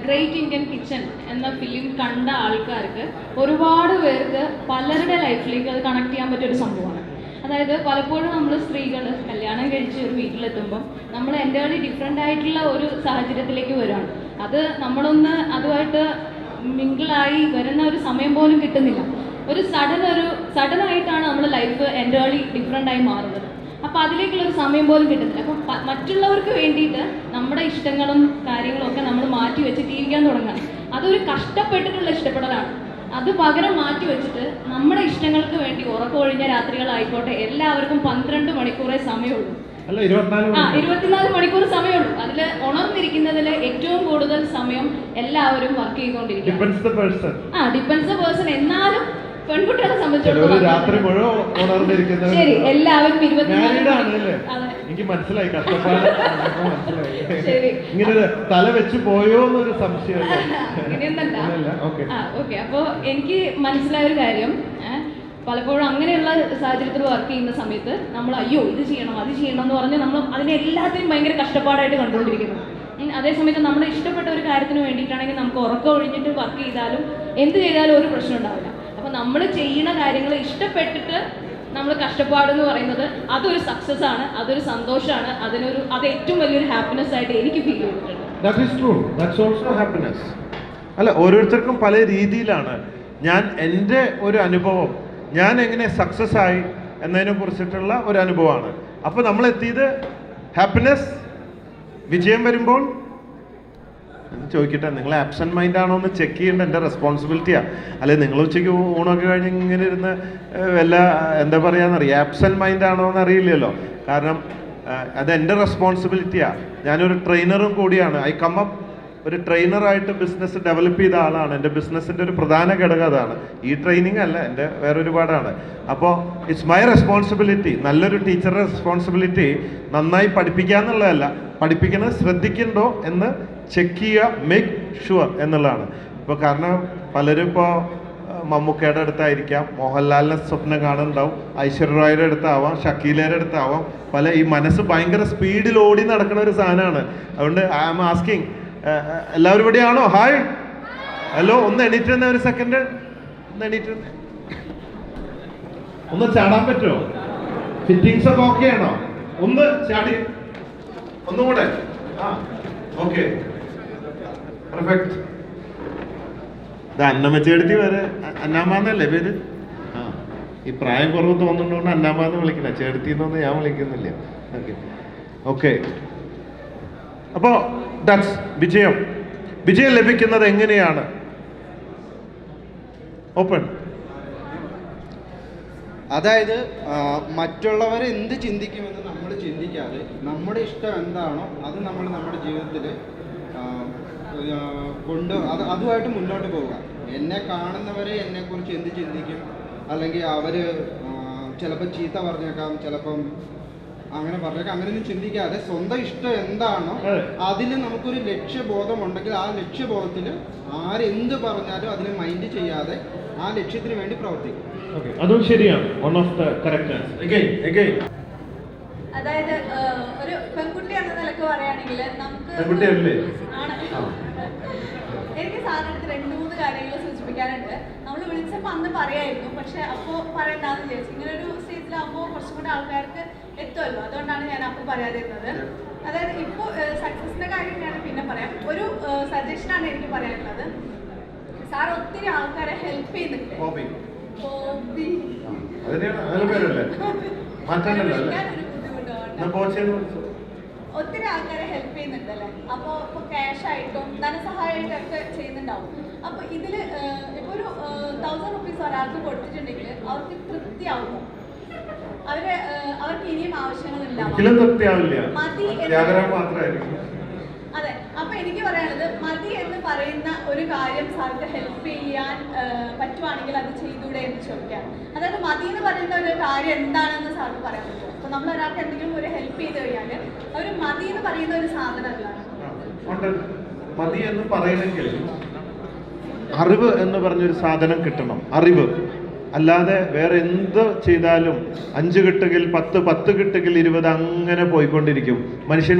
ഗ്രേറ്റ് ഇന്ത്യൻ കിച്ചൺ എന്ന ഫിലിം കണ്ട ആൾക്കാർക്ക് ഒരുപാട് പേർക്ക് പലരുടെ ലൈഫിലേക്ക് അത് കണക്ട് ചെയ്യാൻ പറ്റിയൊരു സംഭവമാണ്. അതായത് പലപ്പോഴും നമ്മൾ സ്ത്രീകൾ കല്യാണം കഴിച്ച് ഒരു വീട്ടിലെത്തുമ്പം നമ്മൾ എൻ്റർലി ഡിഫറെൻ്റ് ആയിട്ടുള്ള ഒരു സാഹചര്യത്തിലേക്ക് വരുവാണ്. അത് നമ്മളൊന്ന് അതുമായിട്ട് മിങ്കിളായി വരുന്ന ഒരു സമയം പോലും കിട്ടുന്നില്ല. ഒരു സഡനായിട്ടാണ് നമ്മുടെ ലൈഫ് എൻ്റർലി ഡിഫറെൻ്റ് ആയി മാറുന്നത്. അപ്പോൾ അതിലേക്കുള്ളൊരു സമയം പോലും കിട്ടുന്നില്ല. അപ്പം മറ്റുള്ളവർക്ക് വേണ്ടിയിട്ട് നമ്മുടെ ഇഷ്ടങ്ങളും കാര്യങ്ങളും ഒക്കെ നമ്മൾ മാറ്റി വെച്ച് ജീവിക്കാൻ തുടങ്ങണം. അതൊരു കഷ്ടപ്പെട്ടിട്ടുള്ള ഇഷ്ടപ്പെടലാണ്. അത് പകരം മാറ്റി വെച്ചിട്ട് നമ്മുടെ ഇഷ്ടങ്ങൾക്ക് വേണ്ടി ഉറക്കമൊഴിഞ്ഞ രാത്രികളായിക്കോട്ടെ, എല്ലാവർക്കും 12 മണിക്കൂറേ സമയമുള്ളൂ. 24 മണിക്കൂർ സമയമുള്ളൂ. അതിൽ ഉണർന്നിരിക്കുന്നതിൽ ഏറ്റവും കൂടുതൽ സമയം എല്ലാവരും വർക്ക് ചെയ്തുകൊണ്ടിരിക്കും. Depends the person. എന്നാലും പെൺകുട്ടികളെ സംബന്ധിച്ചിടത്തോളം രാത്രി മുഴുവൻ ഉണർന്നിരിക്കുന്നത് ശരി, എല്ലാവരും 24. എനിക്ക് മനസ്സിലായി കഷ്ടപ്പാട്. ഇങ്ങനെ തല വെച്ച് പോയോ എന്നൊരു സംശയം. ഓക്കെ, അപ്പോൾ എനിക്ക് മനസ്സിലായ ഒരു കാര്യം, പലപ്പോഴും അങ്ങനെയുള്ള സാഹചര്യത്തിൽ വർക്ക് ചെയ്യുന്ന സമയത്ത് നമ്മൾ അയ്യോ ഇത് ചെയ്യണം അത് ചെയ്യണം എന്ന് പറഞ്ഞ് നമ്മൾ അതിനെ എല്ലാത്തിനും ഭയങ്കര കഷ്ടപ്പാടായിട്ട് കണ്ടുകൊണ്ടിരിക്കുന്നു. അതേസമയത്ത് നമ്മുടെ ഇഷ്ടപ്പെട്ട ഒരു കാര്യത്തിന് വേണ്ടിയിട്ടാണെങ്കിൽ നമുക്ക് ഉറക്കം ഒഴിഞ്ഞിട്ട് വർക്ക് ചെയ്താലും എന്ത് ചെയ്താലും ഒരു പ്രശ്നം ഉണ്ടാവില്ല. അപ്പോൾ നമ്മൾ ചെയ്യുന്ന കാര്യങ്ങൾ ഇഷ്ടപ്പെട്ടിട്ട് നമ്മൾ കഷ്ടപ്പാടെന്ന് പറയുന്നത് അതൊരു സക്സസ് ആണ്, അതൊരു സന്തോഷമാണ്, അത് ഏറ്റവും വലിയൊരു ഹാപ്പിനെസ് ആയിട്ട് എനിക്ക് ഫീൽ ചെയ്തിട്ടുണ്ട്. That is true, that's also happiness. അല്ല, ഓരോരുത്തർക്കും പല രീതിയിലാണ്. ഞാൻ എൻ്റെ ഒരു അനുഭവം, ഞാൻ എങ്ങനെ സക്സസ് ആയി എന്നതിനെ കുറിച്ചിട്ടുള്ള ഒരു അനുഭവമാണ്. അപ്പോൾ നമ്മൾ എത്തിയത് ഹാപ്പിനെസ്. വിജയം വരുമ്പോൾ ചോദിക്കട്ടെ, നിങ്ങൾ ആബ്സെൻറ്റ് മൈൻഡ് ആണോ എന്ന് ചെക്ക് ചെയ്യേണ്ട എൻ്റെ റെസ്പോൺസിബിലിറ്റിയാണ്. അല്ലെ നിങ്ങൾ ഉച്ചയ്ക്ക് ഊണൊക്കെ കഴിഞ്ഞ് ഇങ്ങനെ ഇരുന്ന് വല്ല എന്താ പറയാന്നറിയാം, ആബ്സെൻറ്റ് മൈൻഡ് ആണോ എന്ന് അറിയില്ലല്ലോ. കാരണം അത് എൻ്റെ റെസ്പോൺസിബിലിറ്റിയാണ്. ഞാനൊരു ട്രെയിനറും കൂടിയാണ്. ഐ കം അപ്പ് ഒരു ട്രെയിനറായിട്ട് ബിസിനസ് ഡെവലപ്പ് ചെയ്ത ആളാണ്. എൻ്റെ ബിസിനസ്സിൻ്റെ ഒരു പ്രധാന ഘടകം അതാണ്. ഈ ട്രെയിനിങ് അല്ല, എൻ്റെ വേറൊരുപാടാണ്. അപ്പോൾ ഇറ്റ്സ് മൈ റെസ്പോൺസിബിലിറ്റി. നല്ലൊരു ടീച്ചറുടെ റെസ്പോൺസിബിലിറ്റി നന്നായി പഠിപ്പിക്കുക എന്നുള്ളതല്ല, പഠിപ്പിക്കുന്നത് ശ്രദ്ധിക്കണ്ടോ എന്ന് ചെക്ക് ചെയ്യുക, മേക്ക് ഷുവർ എന്നുള്ളതാണ്. ഇപ്പോൾ കാരണം പലരും ഇപ്പോൾ മമ്മൂക്കയുടെ അടുത്തായിരിക്കാം, മോഹൻലാലിനെ സ്വപ്നം കാണുന്നുണ്ടാവും, ഐശ്വര്യ റോയുടെ അടുത്താവാം, ഷക്കീലയുടെ അടുത്താവാം. ഈ മനസ്സ് ഭയങ്കര സ്പീഡിൽ ഓടി നടക്കുന്ന ഒരു സാധനമാണ്. അതുകൊണ്ട് ഐ ആം ആസ്കിങ്, എല്ലാവരും ഇവിടെയാണോ? ഹായ്, ഹലോ, ഒന്ന് എണീറ്റ് തന്നെ, ഒരു സെക്കൻഡ് ഒന്ന് എണീറ്റ്. ഒന്ന് ചാടാൻ പറ്റുമോ? ഫിറ്റിങ്സ് ഒക്കെ ഓക്കെ ആണോ? ഒന്ന് ചാടി, ഒന്നും കൂടെ. ആ, ഓക്കെ, പെർഫെക്റ്റ്. ഇത് അന്നമ്മച്ചേടത്തി വരെ അന്നാമാന്നല്ലേ പേര്? ആ, ഈ പ്രായം കുറവ് തോന്നുന്നതുകൊണ്ട് അന്നാമാന്ന് വിളിക്കണേ, ചേടത്തിന്നൊന്നും ഞാൻ വിളിക്കുന്നില്ല. Okay okay. അപ്പോൾ ദാറ്റ്സ് വിജയം. വിജയം ലഭിക്കുന്നത് എങ്ങനെയാണ്? ഓപ്പൺ. അതായത് മറ്റുള്ളവർ എന്ത് ചിന്തിക്കുമെന്ന് നമ്മൾ ചിന്തിക്കാതെ നമ്മുടെ ഇഷ്ടം എന്താണോ അത് നമ്മൾ നമ്മുടെ ജീവിതത്തിൽ അതുമായിട്ട് മുന്നോട്ട് പോവുക. എന്നെ കാണുന്നവരെ എന്നെക്കുറിച്ച് എന്ത് ചിന്തിക്കും, അല്ലെങ്കിൽ അവർ ചിലപ്പോൾ ചീത്ത പറഞ്ഞേക്കാം, ചിലപ്പം അങ്ങനെ പറഞ്ഞേക്കാം, അങ്ങനെയൊന്നും ചിന്തിക്കാതെ സ്വന്തം ഇഷ്ടം എന്താണോ അതിൽ നമുക്കൊരു ലക്ഷ്യബോധം ഉണ്ടെങ്കിൽ ആ ലക്ഷ്യബോധത്തിൽ ആരെന്ത് പറഞ്ഞാലും അതിനെ മൈൻഡ് ചെയ്യാതെ ആ ലക്ഷ്യത്തിന് വേണ്ടി പ്രവർത്തിക്കും. അതും ശരിയാണ്. One of the correct answer. അതായത് ഒരു പെൺകുട്ടി എന്ന നിലക്ക് പറയുകയാണെങ്കിൽ നമുക്ക് എനിക്ക് സാറിനടുത്ത് 2-3 കാര്യങ്ങൾ സൂചിപ്പിക്കാനുണ്ട്. നമ്മൾ വിളിച്ചപ്പോൾ അന്ന് പറയായിരുന്നു, പക്ഷെ അപ്പോൾ പറയണ്ടെന്ന് വിചാരിച്ചു. ഇങ്ങനെ ഒരു സ്റ്റേജിലാകുമ്പോൾ കുറച്ചും കൂടെ ആൾക്കാർക്ക് എത്തുമല്ലോ, അതുകൊണ്ടാണ് ഞാൻ അപ്പോൾ പറയാതിരുന്നത്. അതായത് ഇപ്പോൾ സക്സസിന്റെ കാര്യം ഞാൻ പിന്നെ പറയാം. ഒരു സജഷനാണ് എനിക്ക് പറയാനുള്ളത്. സാർ ഒത്തിരി ആൾക്കാരെ ഹെൽപ്പ് ചെയ്യുന്നുണ്ട്. ഒത്തിരി ആൾക്കാരെ ഹെൽപ്പ് ചെയ്യുന്നുണ്ടല്ലേ. അപ്പോൾ ഇപ്പോൾ ക്യാഷ് ആയിട്ടും ധനസഹായമായിട്ടും ഒക്കെ ചെയ്യുന്നുണ്ടാവും. അപ്പോൾ ഇതിൽ ഇപ്പോൾ ഒരു 1000 rupees ഒരാൾക്ക് കൊടുത്തിട്ടുണ്ടെങ്കിൽ അവർക്ക് തൃപ്തിയാവുമോ? അവർക്ക് ഇനിയും ആവശ്യങ്ങളുണ്ടാവും. അതെ. അപ്പൊ എനിക്ക് പറയാനുള്ളത്, മതി എന്ന് പറയുന്ന ഒരു കാര്യം സാർക്ക് ഹെൽപ്പ് ചെയ്യാൻ പറ്റുവാണെങ്കിൽ അത് ചെയ്തൂടെ എന്ന് ചോദിക്കാം. അതായത് മതി എന്ന് പറയുന്ന ഒരു കാര്യം എന്താണെന്ന് സാർക്ക് പറയാൻ പറ്റുമോ? അപ്പൊ നമ്മൾ ഒരാൾക്ക് എന്തെങ്കിലും ഒരു ഹെൽപ്പ് ചെയ്ത് കഴിഞ്ഞാൽ അവർ മതി എന്ന് പറയുന്ന ഒരു സാധനമല്ല. മതി എന്ന് പറയണമെങ്കിൽ അറിവ് എന്ന് പറഞ്ഞൊരു സാധനം കിട്ടണം. അറിവ് അല്ലാതെ വേറെ എന്ത് ചെയ്താലും 5 കിട്ടുകിൽ 10, 10 കിട്ടുകിൽ 20 അങ്ങനെ പോയിക്കൊണ്ടിരിക്കും. മനുഷ്യൻ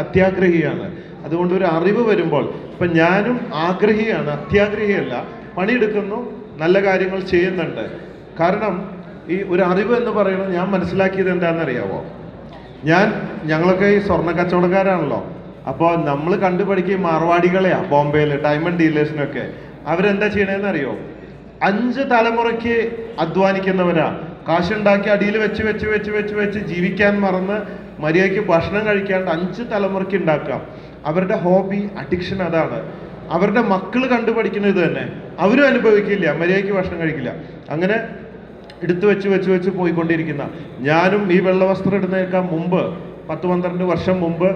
അത്യാഗ്രഹിയാണ്. അതുകൊണ്ട് ഒരു അറിവ് വരുമ്പോൾ, ഇപ്പം ഞാനും ആഗ്രഹിയാണ്, അത്യാഗ്രഹിയല്ല. പണിയെടുക്കുന്നു, നല്ല കാര്യങ്ങൾ ചെയ്യുന്നുണ്ട്. കാരണം ഈ ഒരു അറിവ് എന്ന് പറയുന്നത് ഞാൻ മനസ്സിലാക്കിയത് എന്താണെന്നറിയാവോ? ഞങ്ങളൊക്കെ ഈ സ്വർണ്ണ കച്ചവടക്കാരാണല്ലോ. അപ്പോൾ നമ്മൾ കണ്ടുപഠിക്കുക മാർവാടികളെയാണ്. ബോംബെയിൽ ഡയമണ്ട് ഡീലേഴ്സിനൊക്കെ അവരെന്താ ചെയ്യണതെന്ന് അറിയോ? 5 തലമുറയ്ക്ക് അധ്വാനിക്കുന്നവരാ. കാശുണ്ടാക്കി അടിയിൽ വെച്ച് വെച്ച് വെച്ച് വെച്ച് വെച്ച് ജീവിക്കാൻ മറന്ന് മര്യാദയ്ക്ക് ഭക്ഷണം കഴിക്കാണ്ട് 5 തലമുറയ്ക്ക് ഉണ്ടാക്കാം. അവരുടെ ഹോബി, അഡിക്ഷൻ അതാണ്. അവരുടെ മക്കൾ കണ്ടുപഠിക്കുന്നത് തന്നെ. അവരും അനുഭവിക്കില്ല, മര്യാദയ്ക്ക് ഭക്ഷണം കഴിക്കില്ല. അങ്ങനെ എടുത്തു വെച്ച് വെച്ച് വെച്ച് പോയിക്കൊണ്ടിരിക്കുന്ന ഞാനും ഈ വെള്ളവസ്ത്രം ഇടുന്നേക്കാൻ മുമ്പ് 10-12 വർഷം മുമ്പ്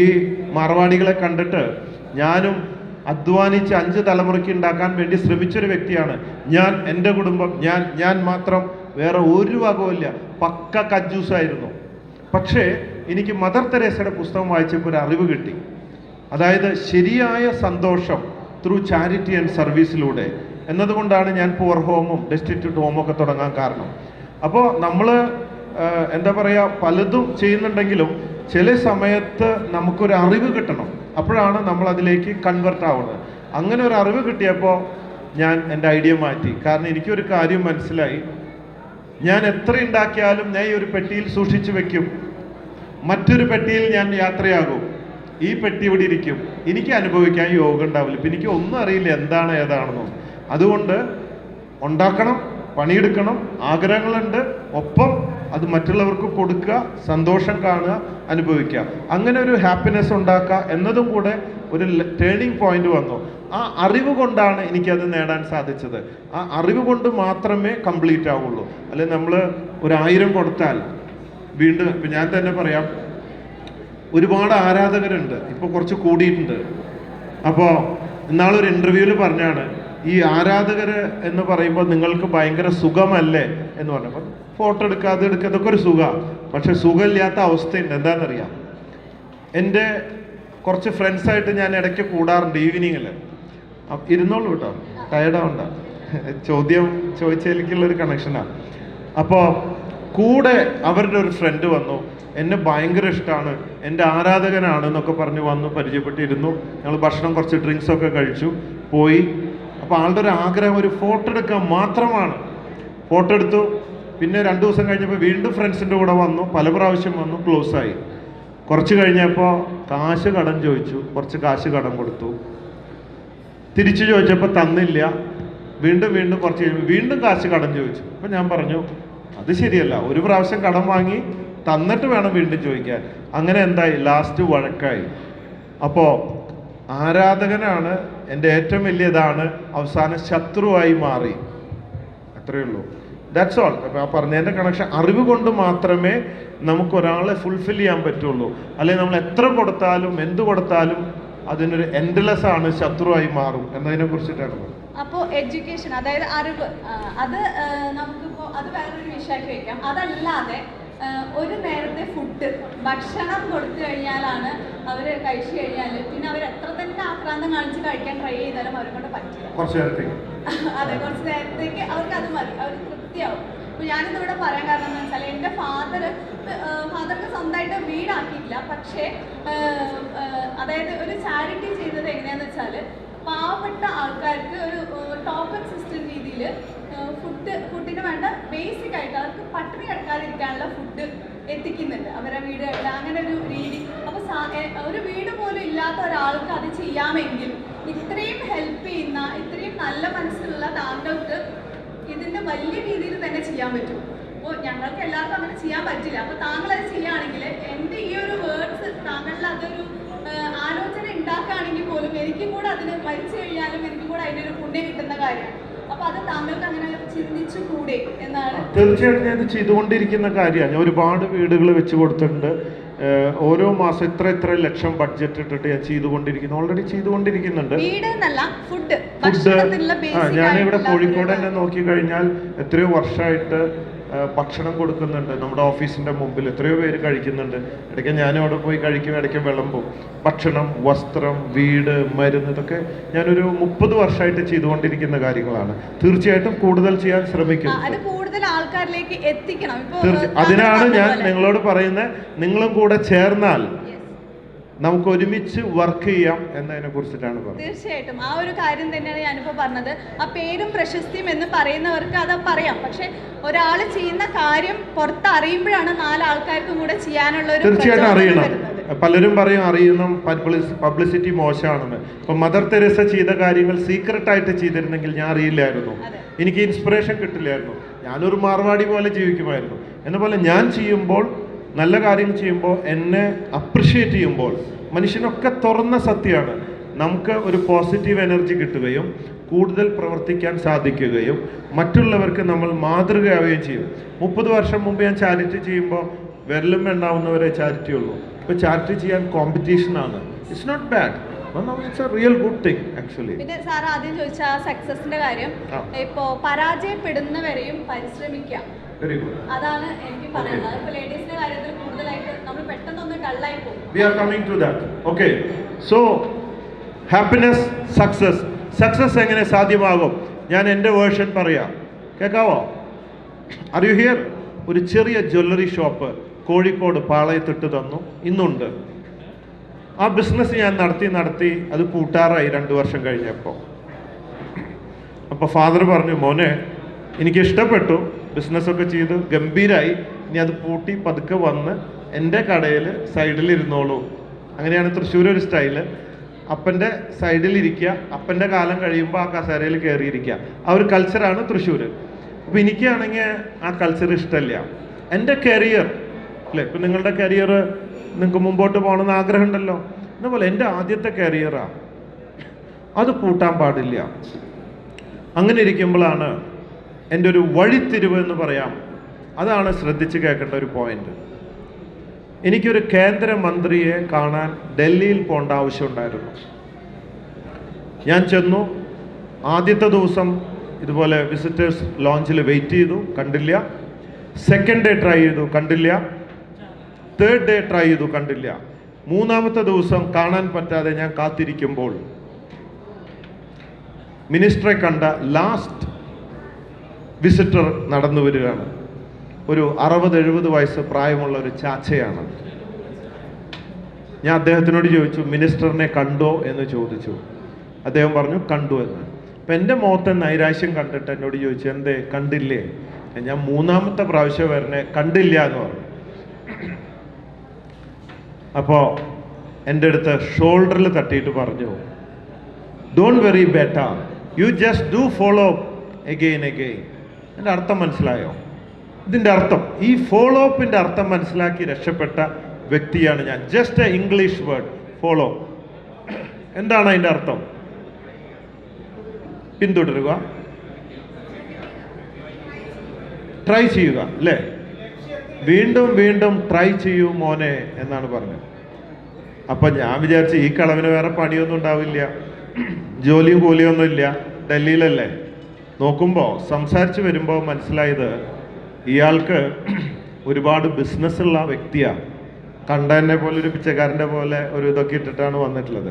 ഈ മാർവാടികളെ കണ്ടിട്ട് ഞാനും അധ്വാനിച്ച് 5 തലമുറയ്ക്ക് ഉണ്ടാക്കാൻ വേണ്ടി ശ്രമിച്ചൊരു വ്യക്തിയാണ് ഞാൻ. എൻ്റെ കുടുംബം, ഞാൻ മാത്രം, വേറെ ഒരു വകവുമില്ല, പക്ക കജ്ജൂസായിരുന്നു. പക്ഷേ എനിക്ക് മദർ തെരേസയുടെ പുസ്തകം വായിച്ചപ്പോൾ ഒരു അറിവ് കിട്ടി. അതായത് ശരിയായ സന്തോഷം ത്രൂ ചാരിറ്റി ആൻഡ് സർവീസിലൂടെ എന്നതുകൊണ്ടാണ് ഞാൻ പുവർ ഹോമും ഡെസ്റ്റിറ്റ്യൂട്ട് ഹോമും ഒക്കെ തുടങ്ങാൻ കാരണം. അപ്പോൾ നമ്മൾ എന്താ പറയുക, പലതും ചെയ്യുന്നുണ്ടെങ്കിലും ചില സമയത്ത് നമുക്കൊരു അറിവ് കിട്ടണം. അപ്പോഴാണ് നമ്മൾ അതിലേക്ക് കൺവെർട്ട് ആവുന്നത്. അങ്ങനെ ഒരു അറിവ് കിട്ടിയപ്പോൾ ഞാൻ എൻ്റെ ഐഡിയ മാറ്റി. കാരണം എനിക്കൊരു കാര്യം മനസ്സിലായി, ഞാൻ എത്ര ഉണ്ടാക്കിയാലും ഞാൻ ഈ ഒരു പെട്ടിയിൽ സൂക്ഷിച്ചു വെക്കും. മറ്റൊരു പെട്ടിയിൽ ഞാൻ യാത്രയാകും. ഈ പെട്ടി ഇവിടെ ഇരിക്കും. എനിക്ക് അനുഭവിക്കാൻ യോഗം ഉണ്ടാവില്ല. ഇപ്പം എനിക്ക് ഒന്നും അറിയില്ല എന്താണ് ഏതാണെന്നും. അതുകൊണ്ട് ഉണ്ടാക്കണം, പണിയെടുക്കണം, ആഗ്രഹങ്ങളുണ്ട്, ഒപ്പം അത് മറ്റുള്ളവർക്ക് കൊടുക്കുക, സന്തോഷം കാണുക, അനുഭവിക്കുക. അങ്ങനെ ഒരു ഹാപ്പിനെസ് ഉണ്ടാക്കുക എന്നതും കൂടെ ഒരു ടേണിംഗ് പോയിന്റ് വന്നു. ആ അറിവ് കൊണ്ടാണ് എനിക്കത് നേടാൻ സാധിച്ചത്. ആ അറിവ് കൊണ്ട് മാത്രമേ കംപ്ലീറ്റ് ആവുള്ളൂ. അല്ലെങ്കിൽ നമ്മൾ 1000 കൊടുത്താൽ വീണ്ടും, ഇപ്പം ഞാൻ തന്നെ പറയാം, ഒരുപാട് ആരാധകരുണ്ട്, ഇപ്പോൾ കുറച്ച് കൂടിയിട്ടുണ്ട്. അപ്പോൾ ഇന്നാളൊരു ഇൻ്റർവ്യൂവിൽ പറഞ്ഞാണ്, ഈ ആരാധകർ എന്ന് പറയുമ്പോൾ നിങ്ങൾക്ക് ഭയങ്കര സുഖമല്ലേ എന്ന് പറഞ്ഞപ്പോൾ, ഫോട്ടോ എടുക്കുക, അത് എടുക്കുക, ഇതൊക്കെ ഒരു സുഖമാണ്. പക്ഷെ സുഖമില്ലാത്ത അവസ്ഥയുണ്ട്. എന്താണെന്നറിയാം, എൻ്റെ കുറച്ച് ഫ്രണ്ട്സായിട്ട് ഞാൻ ഇടയ്ക്ക് കൂടാറുണ്ട് ഈവനിങ്ങിൽ. ഇരുന്നോളൂ കേട്ടോ, ടയർഡാവണ്ട, ചോദ്യം ചോദിച്ചതിലേക്കുള്ളൊരു കണക്ഷനാണ്. അപ്പോൾ കൂടെ അവരുടെ ഒരു ഫ്രണ്ട് വന്നു, എന്നെ ഭയങ്കര ഇഷ്ടമാണ്, എൻ്റെ ആരാധകനാണ് എന്നൊക്കെ പറഞ്ഞ് വന്നു, പരിചയപ്പെട്ടിരുന്നു. ഞങ്ങൾ ഭക്ഷണം, കുറച്ച് ഡ്രിങ്ക്സൊക്കെ കഴിച്ചു, പോയി. അപ്പോൾ ആളുടെ ഒരു ആഗ്രഹം ഒരു ഫോട്ടോ എടുക്കാൻ മാത്രമാണ്. ഫോട്ടോ എടുത്തു. പിന്നെ 2 ദിവസം കഴിഞ്ഞപ്പോൾ വീണ്ടും ഫ്രണ്ട്സിൻ്റെ കൂടെ വന്നു, പല പ്രാവശ്യം വന്നു, ക്ലോസായി. കുറച്ച് കഴിഞ്ഞപ്പോൾ കാശ് കടം ചോദിച്ചു, കുറച്ച് കാശ് കടം കൊടുത്തു. തിരിച്ചു ചോദിച്ചപ്പോൾ തന്നില്ല. വീണ്ടും കുറച്ച് കഴിയുമ്പോൾ വീണ്ടും കാശ് കടം ചോദിച്ചു. അപ്പോൾ ഞാൻ പറഞ്ഞു, അത് ശരിയല്ല, ഒരു പ്രാവശ്യം കടം വാങ്ങി തന്നിട്ട് വേണം വീണ്ടും ചോദിക്കാൻ. അങ്ങനെ എന്തായി, ലാസ്റ്റ് വഴക്കായി. അപ്പോൾ ആരാധകനാണ് എൻ്റെ ഏറ്റവും വലിയതാണ്, അവസാനം ശത്രുവായി മാറി. അത്രയേ ഉള്ളൂ. That's all. അപ്പോൾ ആ പറഞ്ഞതിൻ്റെ കണക്ഷൻ അറിവ് കൊണ്ട് മാത്രമേ നമുക്കൊരാളെ ഫുൾഫിൽ ചെയ്യാൻ പറ്റുള്ളൂ. അല്ലെങ്കിൽ നമ്മൾ എത്ര കൊടുത്താലും എന്ത് കൊടുത്താലും അതിനൊരു എൻഡ്ലെസ് ആണ്, ശത്രുവായി മാറും എന്നതിനെ കുറിച്ചിട്ടാണ്. അപ്പോൾ എഡ്യൂക്കേഷൻ, അതായത് അറിവ്, അത് നമുക്കിപ്പോൾ അത് വേറൊരു വിഷയമാക്കി വയ്ക്കാം. അതല്ലാതെ ഒരു നേരത്തെ ഫുഡ്, ഭക്ഷണം കൊടുത്തു കഴിഞ്ഞാലാണ് അവർ കഴിച്ചു കഴിഞ്ഞാൽ പിന്നെ അവർ എത്ര തന്നെ ആക്രാന്തം കാണിച്ച് കഴിക്കാൻ ട്രൈ ചെയ്താലും അവരെ കൊണ്ട് പറ്റില്ല. അതെ, കുറച്ച് നേരത്തേക്ക് അവർക്ക് അത് മതി, അവർ തൃപ്തിയാവും. അപ്പോൾ ഞാനിന്നിവിടെ പറയാൻ കാരണം എന്ന് വെച്ചാൽ, എൻ്റെ ഫാദർക്ക് സ്വന്തമായിട്ട് വീടാക്കിയിട്ടില്ല. പക്ഷേ അതായത് ഒരു ചാരിറ്റി ചെയ്തത് എങ്ങനെയാണെന്ന് വെച്ചാൽ, പാവപ്പെട്ട ആൾക്കാർക്ക് ഒരു ടോക്കൺ സിസ്റ്റം രീതിയിൽ ഫുഡിന് വേണ്ട ബേസിക് ആയിട്ട് അവർക്ക് പട്ടിണി കിടക്കാതിരിക്കാനുള്ള ഫുഡ് എത്തിക്കുന്നുണ്ട് അവരുടെ വീടുകളിൽ. അങ്ങനെ ഒരു രീതി. അപ്പോൾ ഒരു വീട് പോലും ഇല്ലാത്ത ഒരാൾക്ക് അത് ചെയ്യാമെങ്കിൽ, ഇത്രയും ഹെൽപ്പ് ചെയ്യുന്ന, ഇത്രയും നല്ല മനസ്സിലുള്ള താങ്കൾക്ക് ഇതിൻ്റെ വലിയ രീതിയിൽ തന്നെ ചെയ്യാൻ പറ്റും. അപ്പോൾ ഞങ്ങൾക്ക് എല്ലാവർക്കും അങ്ങനെ ചെയ്യാൻ പറ്റില്ല. അപ്പോൾ താങ്കൾ അത് ചെയ്യുകയാണെങ്കിൽ, എൻ്റെ ഈ ഒരു വേർഡ്സ് താങ്കളിൽ അതൊരു ആലോചന ഉണ്ടാക്കുകയാണെങ്കിൽ പോലും എനിക്കും കൂടെ അതിന് മരിച്ചു കഴിഞ്ഞാലും എനിക്കും കൂടെ അതിനൊരു പുണ്യം കിട്ടുന്ന കാര്യമാണ്. അപ്പൊ അത് താങ്കൾക്ക് അങ്ങനെ ചിന്തിച്ചു കൂടെ എന്നാണ്. തീർച്ചയായിട്ടും ഞാൻ ഇത് ചെയ്തുകൊണ്ടിരിക്കുന്ന കാര്യമാണ്. ഞാൻ ഒരുപാട് വീടുകൾ വെച്ച് കൊടുത്തിട്ടുണ്ട്. ഓരോ മാസം ഇത്ര ലക്ഷം ബഡ്ജറ്റ് ഇട്ടിട്ട് ഞാൻ ചെയ്തുകൊണ്ടിരിക്കുന്നു, ഓൾറെഡി ചെയ്തുകൊണ്ടിരിക്കുന്നുണ്ട്. ഫുഡ് ഞാനിവിടെ കോഴിക്കോട് തന്നെ നോക്കി കഴിഞ്ഞാൽ എത്രയോ വർഷമായിട്ട് ഭക്ഷണം കൊടുക്കുന്നുണ്ട്. നമ്മുടെ ഓഫീസിൻ്റെ മുമ്പിൽ എത്രയോ പേര് കഴിക്കുന്നുണ്ട്. ഇടയ്ക്ക് ഞാനും അവിടെ പോയി കഴിക്കും, ഇടയ്ക്ക് വിളമ്പും. ഭക്ഷണം, വസ്ത്രം, വീട്, മരുന്ന്, ഇതൊക്കെ ഞാനൊരു 30 വർഷമായിട്ട് ചെയ്തുകൊണ്ടിരിക്കുന്ന കാര്യങ്ങളാണ്. തീർച്ചയായിട്ടും കൂടുതൽ ചെയ്യാൻ ശ്രമിക്കും. ആൾക്കാരിലേക്ക് എത്തിക്കണം. അതിനാണ് ഞാൻ നിങ്ങളോട് പറയുന്നത്, നിങ്ങളും കൂടെ ചേർന്നാൽ നമുക്ക് ഒരുമിച്ച് വർക്ക് ചെയ്യാം എന്നതിനെ കുറിച്ചിട്ടാണ് പറഞ്ഞത്. തീർച്ചയായിട്ടും ആ ഒരു കാര്യം തന്നെയാണ് ഞാനിപ്പോൾ പറഞ്ഞത്. ആ പേരും പ്രശസ്തിയും എന്ന് പറയുന്നവർക്ക് അത് പറയാം. പക്ഷെ ഒരാൾ ചെയ്യുന്ന കാര്യം പുറത്ത് അറിയുമ്പോഴാണ് 4 ആൾക്കാർക്കും കൂടെ ചെയ്യാനുള്ള ഒരു. തീർച്ചയായിട്ടും അറിയണം. പലരും പറയും അറിയുന്ന പബ്ലിസിറ്റി മോശമാണെന്ന്. ഇപ്പം മദർ തെരേസ ചെയ്ത കാര്യങ്ങൾ സീക്രട്ടായിട്ട് ചെയ്തിരുന്നെങ്കിൽ ഞാൻ അറിയില്ലായിരുന്നു, എനിക്ക് ഇൻസ്പിറേഷൻ കിട്ടില്ലായിരുന്നു. ഞാനൊരു മാർവാടി പോലെ ജീവിക്കുമായിരുന്നു. എന്നപോലെ ഞാൻ ചെയ്യുമ്പോൾ, നല്ല കാര്യം ചെയ്യുമ്പോൾ, എന്നെ അപ്രിഷ്യേറ്റ് ചെയ്യുമ്പോൾ, മനുഷ്യനൊക്കെ തുറന്ന സത്യമാണ്, നമുക്ക് ഒരു പോസിറ്റീവ് എനർജി കിട്ടുകയും കൂടുതൽ പ്രവർത്തിക്കാൻ സാധിക്കുകയും മറ്റുള്ളവർക്ക് നമ്മൾ മാതൃകയാവുകയും ചെയ്യും. 30 വർഷം മുമ്പ് ഞാൻ ചാരിറ്റി ചെയ്യുമ്പോൾ വിരലും എണ്ണാവുന്നവരെ ചാരിറ്റി ഉള്ളൂ. ഇപ്പോൾ ചാരിറ്റി ചെയ്യാൻ കോമ്പറ്റീഷനാണ്. It's not bad, it's a real good thing actually. പിന്നെ സാർ ആദ്യം ചോദിച്ച ആ സക്സസിന്റെ കാര്യം, ഇപ്പോൾ പരാജയപ്പെടുന്നവരെയും പരിശ്രമിക്കാം, അതാണ് എനിക്ക് പറയുന്നത്. ഇപ്പോൾ ലേഡീസിന്റെ കാര്യത്തിൽ കൂടുതലായിട്ട് നമ്മൾ പെട്ടെന്നൊന്ന് ഡള്ളായി പോകും. We are coming to that. Okay. So happiness, success എങ്ങനെ സാധ്യമാകും? ഞാൻ എൻ്റെ വേർഷൻ പറയാം, കേൾക്കാവോ? Are you here? ഒരു ചെറിയ ജ്വല്ലറി ഷോപ്പ് കോഴിക്കോട് പാളയത്തിട്ട് തന്നു, ഇന്നുണ്ട്. ആ ബിസിനസ് ഞാൻ നടത്തി അത് പൂട്ടാറായി 2 വർഷം കഴിഞ്ഞപ്പോൾ. അപ്പോൾ ഫാദർ പറഞ്ഞു, മോനെ എനിക്ക് ഇഷ്ടപ്പെട്ടു, ബിസിനസ്സൊക്കെ ചെയ്ത് ഗംഭീരായി. ഇനി അത് പൂട്ടി പതുക്കെ വന്ന് എൻ്റെ കടയിൽ സൈഡിലിരുന്നോളൂ. അങ്ങനെയാണ് തൃശ്ശൂർ ഒരു സ്റ്റൈല്. അപ്പൻ്റെ സൈഡിലിരിക്കുക, അപ്പൻ്റെ കാലം കഴിയുമ്പോൾ ആ കസേരയിൽ കയറിയിരിക്കുക. ആ ഒരു കൾച്ചറാണ് തൃശ്ശൂർ. അപ്പോൾ എനിക്കാണെങ്കിൽ ആ കൾച്ചർ ഇഷ്ടമില്ല. എൻ്റെ കരിയർ അല്ലേ, ഇപ്പം നിങ്ങളുടെ കരിയർ നിങ്ങൾക്ക് മുമ്പോട്ട് പോകണമെന്ന് ആഗ്രഹമുണ്ടല്ലോ, എന്നപോലെ എൻ്റെ ആദ്യത്തെ കരിയറാണ്, അത് പൂട്ടാൻ പാടില്ല. അങ്ങനെ ഇരിക്കുമ്പോഴാണ് എൻ്റെ ഒരു വഴിത്തിരിവ് എന്ന് പറയാം, അതാണ് ശ്രദ്ധിച്ച് കേൾക്കേണ്ട ഒരു പോയിന്റ്. എനിക്കൊരു കേന്ദ്രമന്ത്രിയെ കാണാൻ ഡൽഹിയിൽ പോകേണ്ട ആവശ്യമുണ്ടായിരുന്നു. ഞാൻ ചെന്നു. ആദ്യത്തെ ദിവസം ഇതുപോലെ വിസിറ്റേഴ്സ് ലോഞ്ചിൽ വെയിറ്റ് ചെയ്തു, കണ്ടില്ല. സെക്കൻഡ് ഡേ ട്രൈ ചെയ്തു, കണ്ടില്ല. തേർഡ് ഡേ ട്രൈ ചെയ്തു, കണ്ടില്ല. മൂന്നാമത്തെ ദിവസം കാണാൻ പറ്റാതെ ഞാൻ കാത്തിരിക്കുമ്പോൾ മിനിസ്റ്ററെ കണ്ട ലാസ്റ്റ് വിസിറ്റർ നടന്നു വരികയാണ്. ഒരു 60-70 വയസ്സ് പ്രായമുള്ള ഒരു ചാച്ചയാണ്. ഞാൻ അദ്ദേഹത്തിനോട് ചോദിച്ചു, മിനിസ്റ്ററിനെ കണ്ടോ എന്ന് ചോദിച്ചു. അദ്ദേഹം പറഞ്ഞു കണ്ടു എന്ന്. അപ്പം എൻ്റെ മുഖത്തെ നൈരാശ്യം കണ്ടിട്ട് എന്നോട് ചോദിച്ചു, എന്തേ കണ്ടില്ലേ? ഞാൻ മൂന്നാമത്തെ പ്രാവശ്യം വരണേ, കണ്ടില്ല എന്ന് പറഞ്ഞു. അപ്പോൾ എൻ്റെ അടുത്ത് ഷോൾഡറിൽ തട്ടിയിട്ട് പറഞ്ഞു, ഡോണ്ട് വെറി ബേട്ട, you just do follow again again. എൻ്റെ അർത്ഥം മനസ്സിലായോ? ഇതിൻ്റെ അർത്ഥം, ഈ ഫോളോ അപ്പിൻ്റെ അർത്ഥം മനസ്സിലാക്കി രക്ഷപ്പെട്ട വ്യക്തിയാണ് ഞാൻ. Just A English word follow. എന്താണ് അതിൻ്റെ അർത്ഥം? പിന്തുടരുക, ട്രൈ ചെയ്യുക അല്ലേ? വീണ്ടും വീണ്ടും ട്രൈ ചെയ്യൂ മോനെ എന്നാണ് പറഞ്ഞത്. അപ്പം ഞാൻ വിചാരിച്ചു ഈ കളവിന് വേറെ പണിയൊന്നും ഉണ്ടാവില്ല, ജോലിയും കൂലിയൊന്നും ഇല്ല, ഡൽഹിയിലല്ലേ. നോക്കുമ്പോൾ സംസാരിച്ച് വരുമ്പോൾ മനസ്സിലായത് ഇയാൾക്ക് ഒരുപാട് ബിസിനസ്സുള്ള വ്യക്തിയാണ്. കണ്ടതിനെ പോലെ ഒരു പിച്ചക്കാരൻ്റെ പോലെ ഒരു ഇതൊക്കെ ഇട്ടിട്ടാണ് വന്നിട്ടുള്ളത്.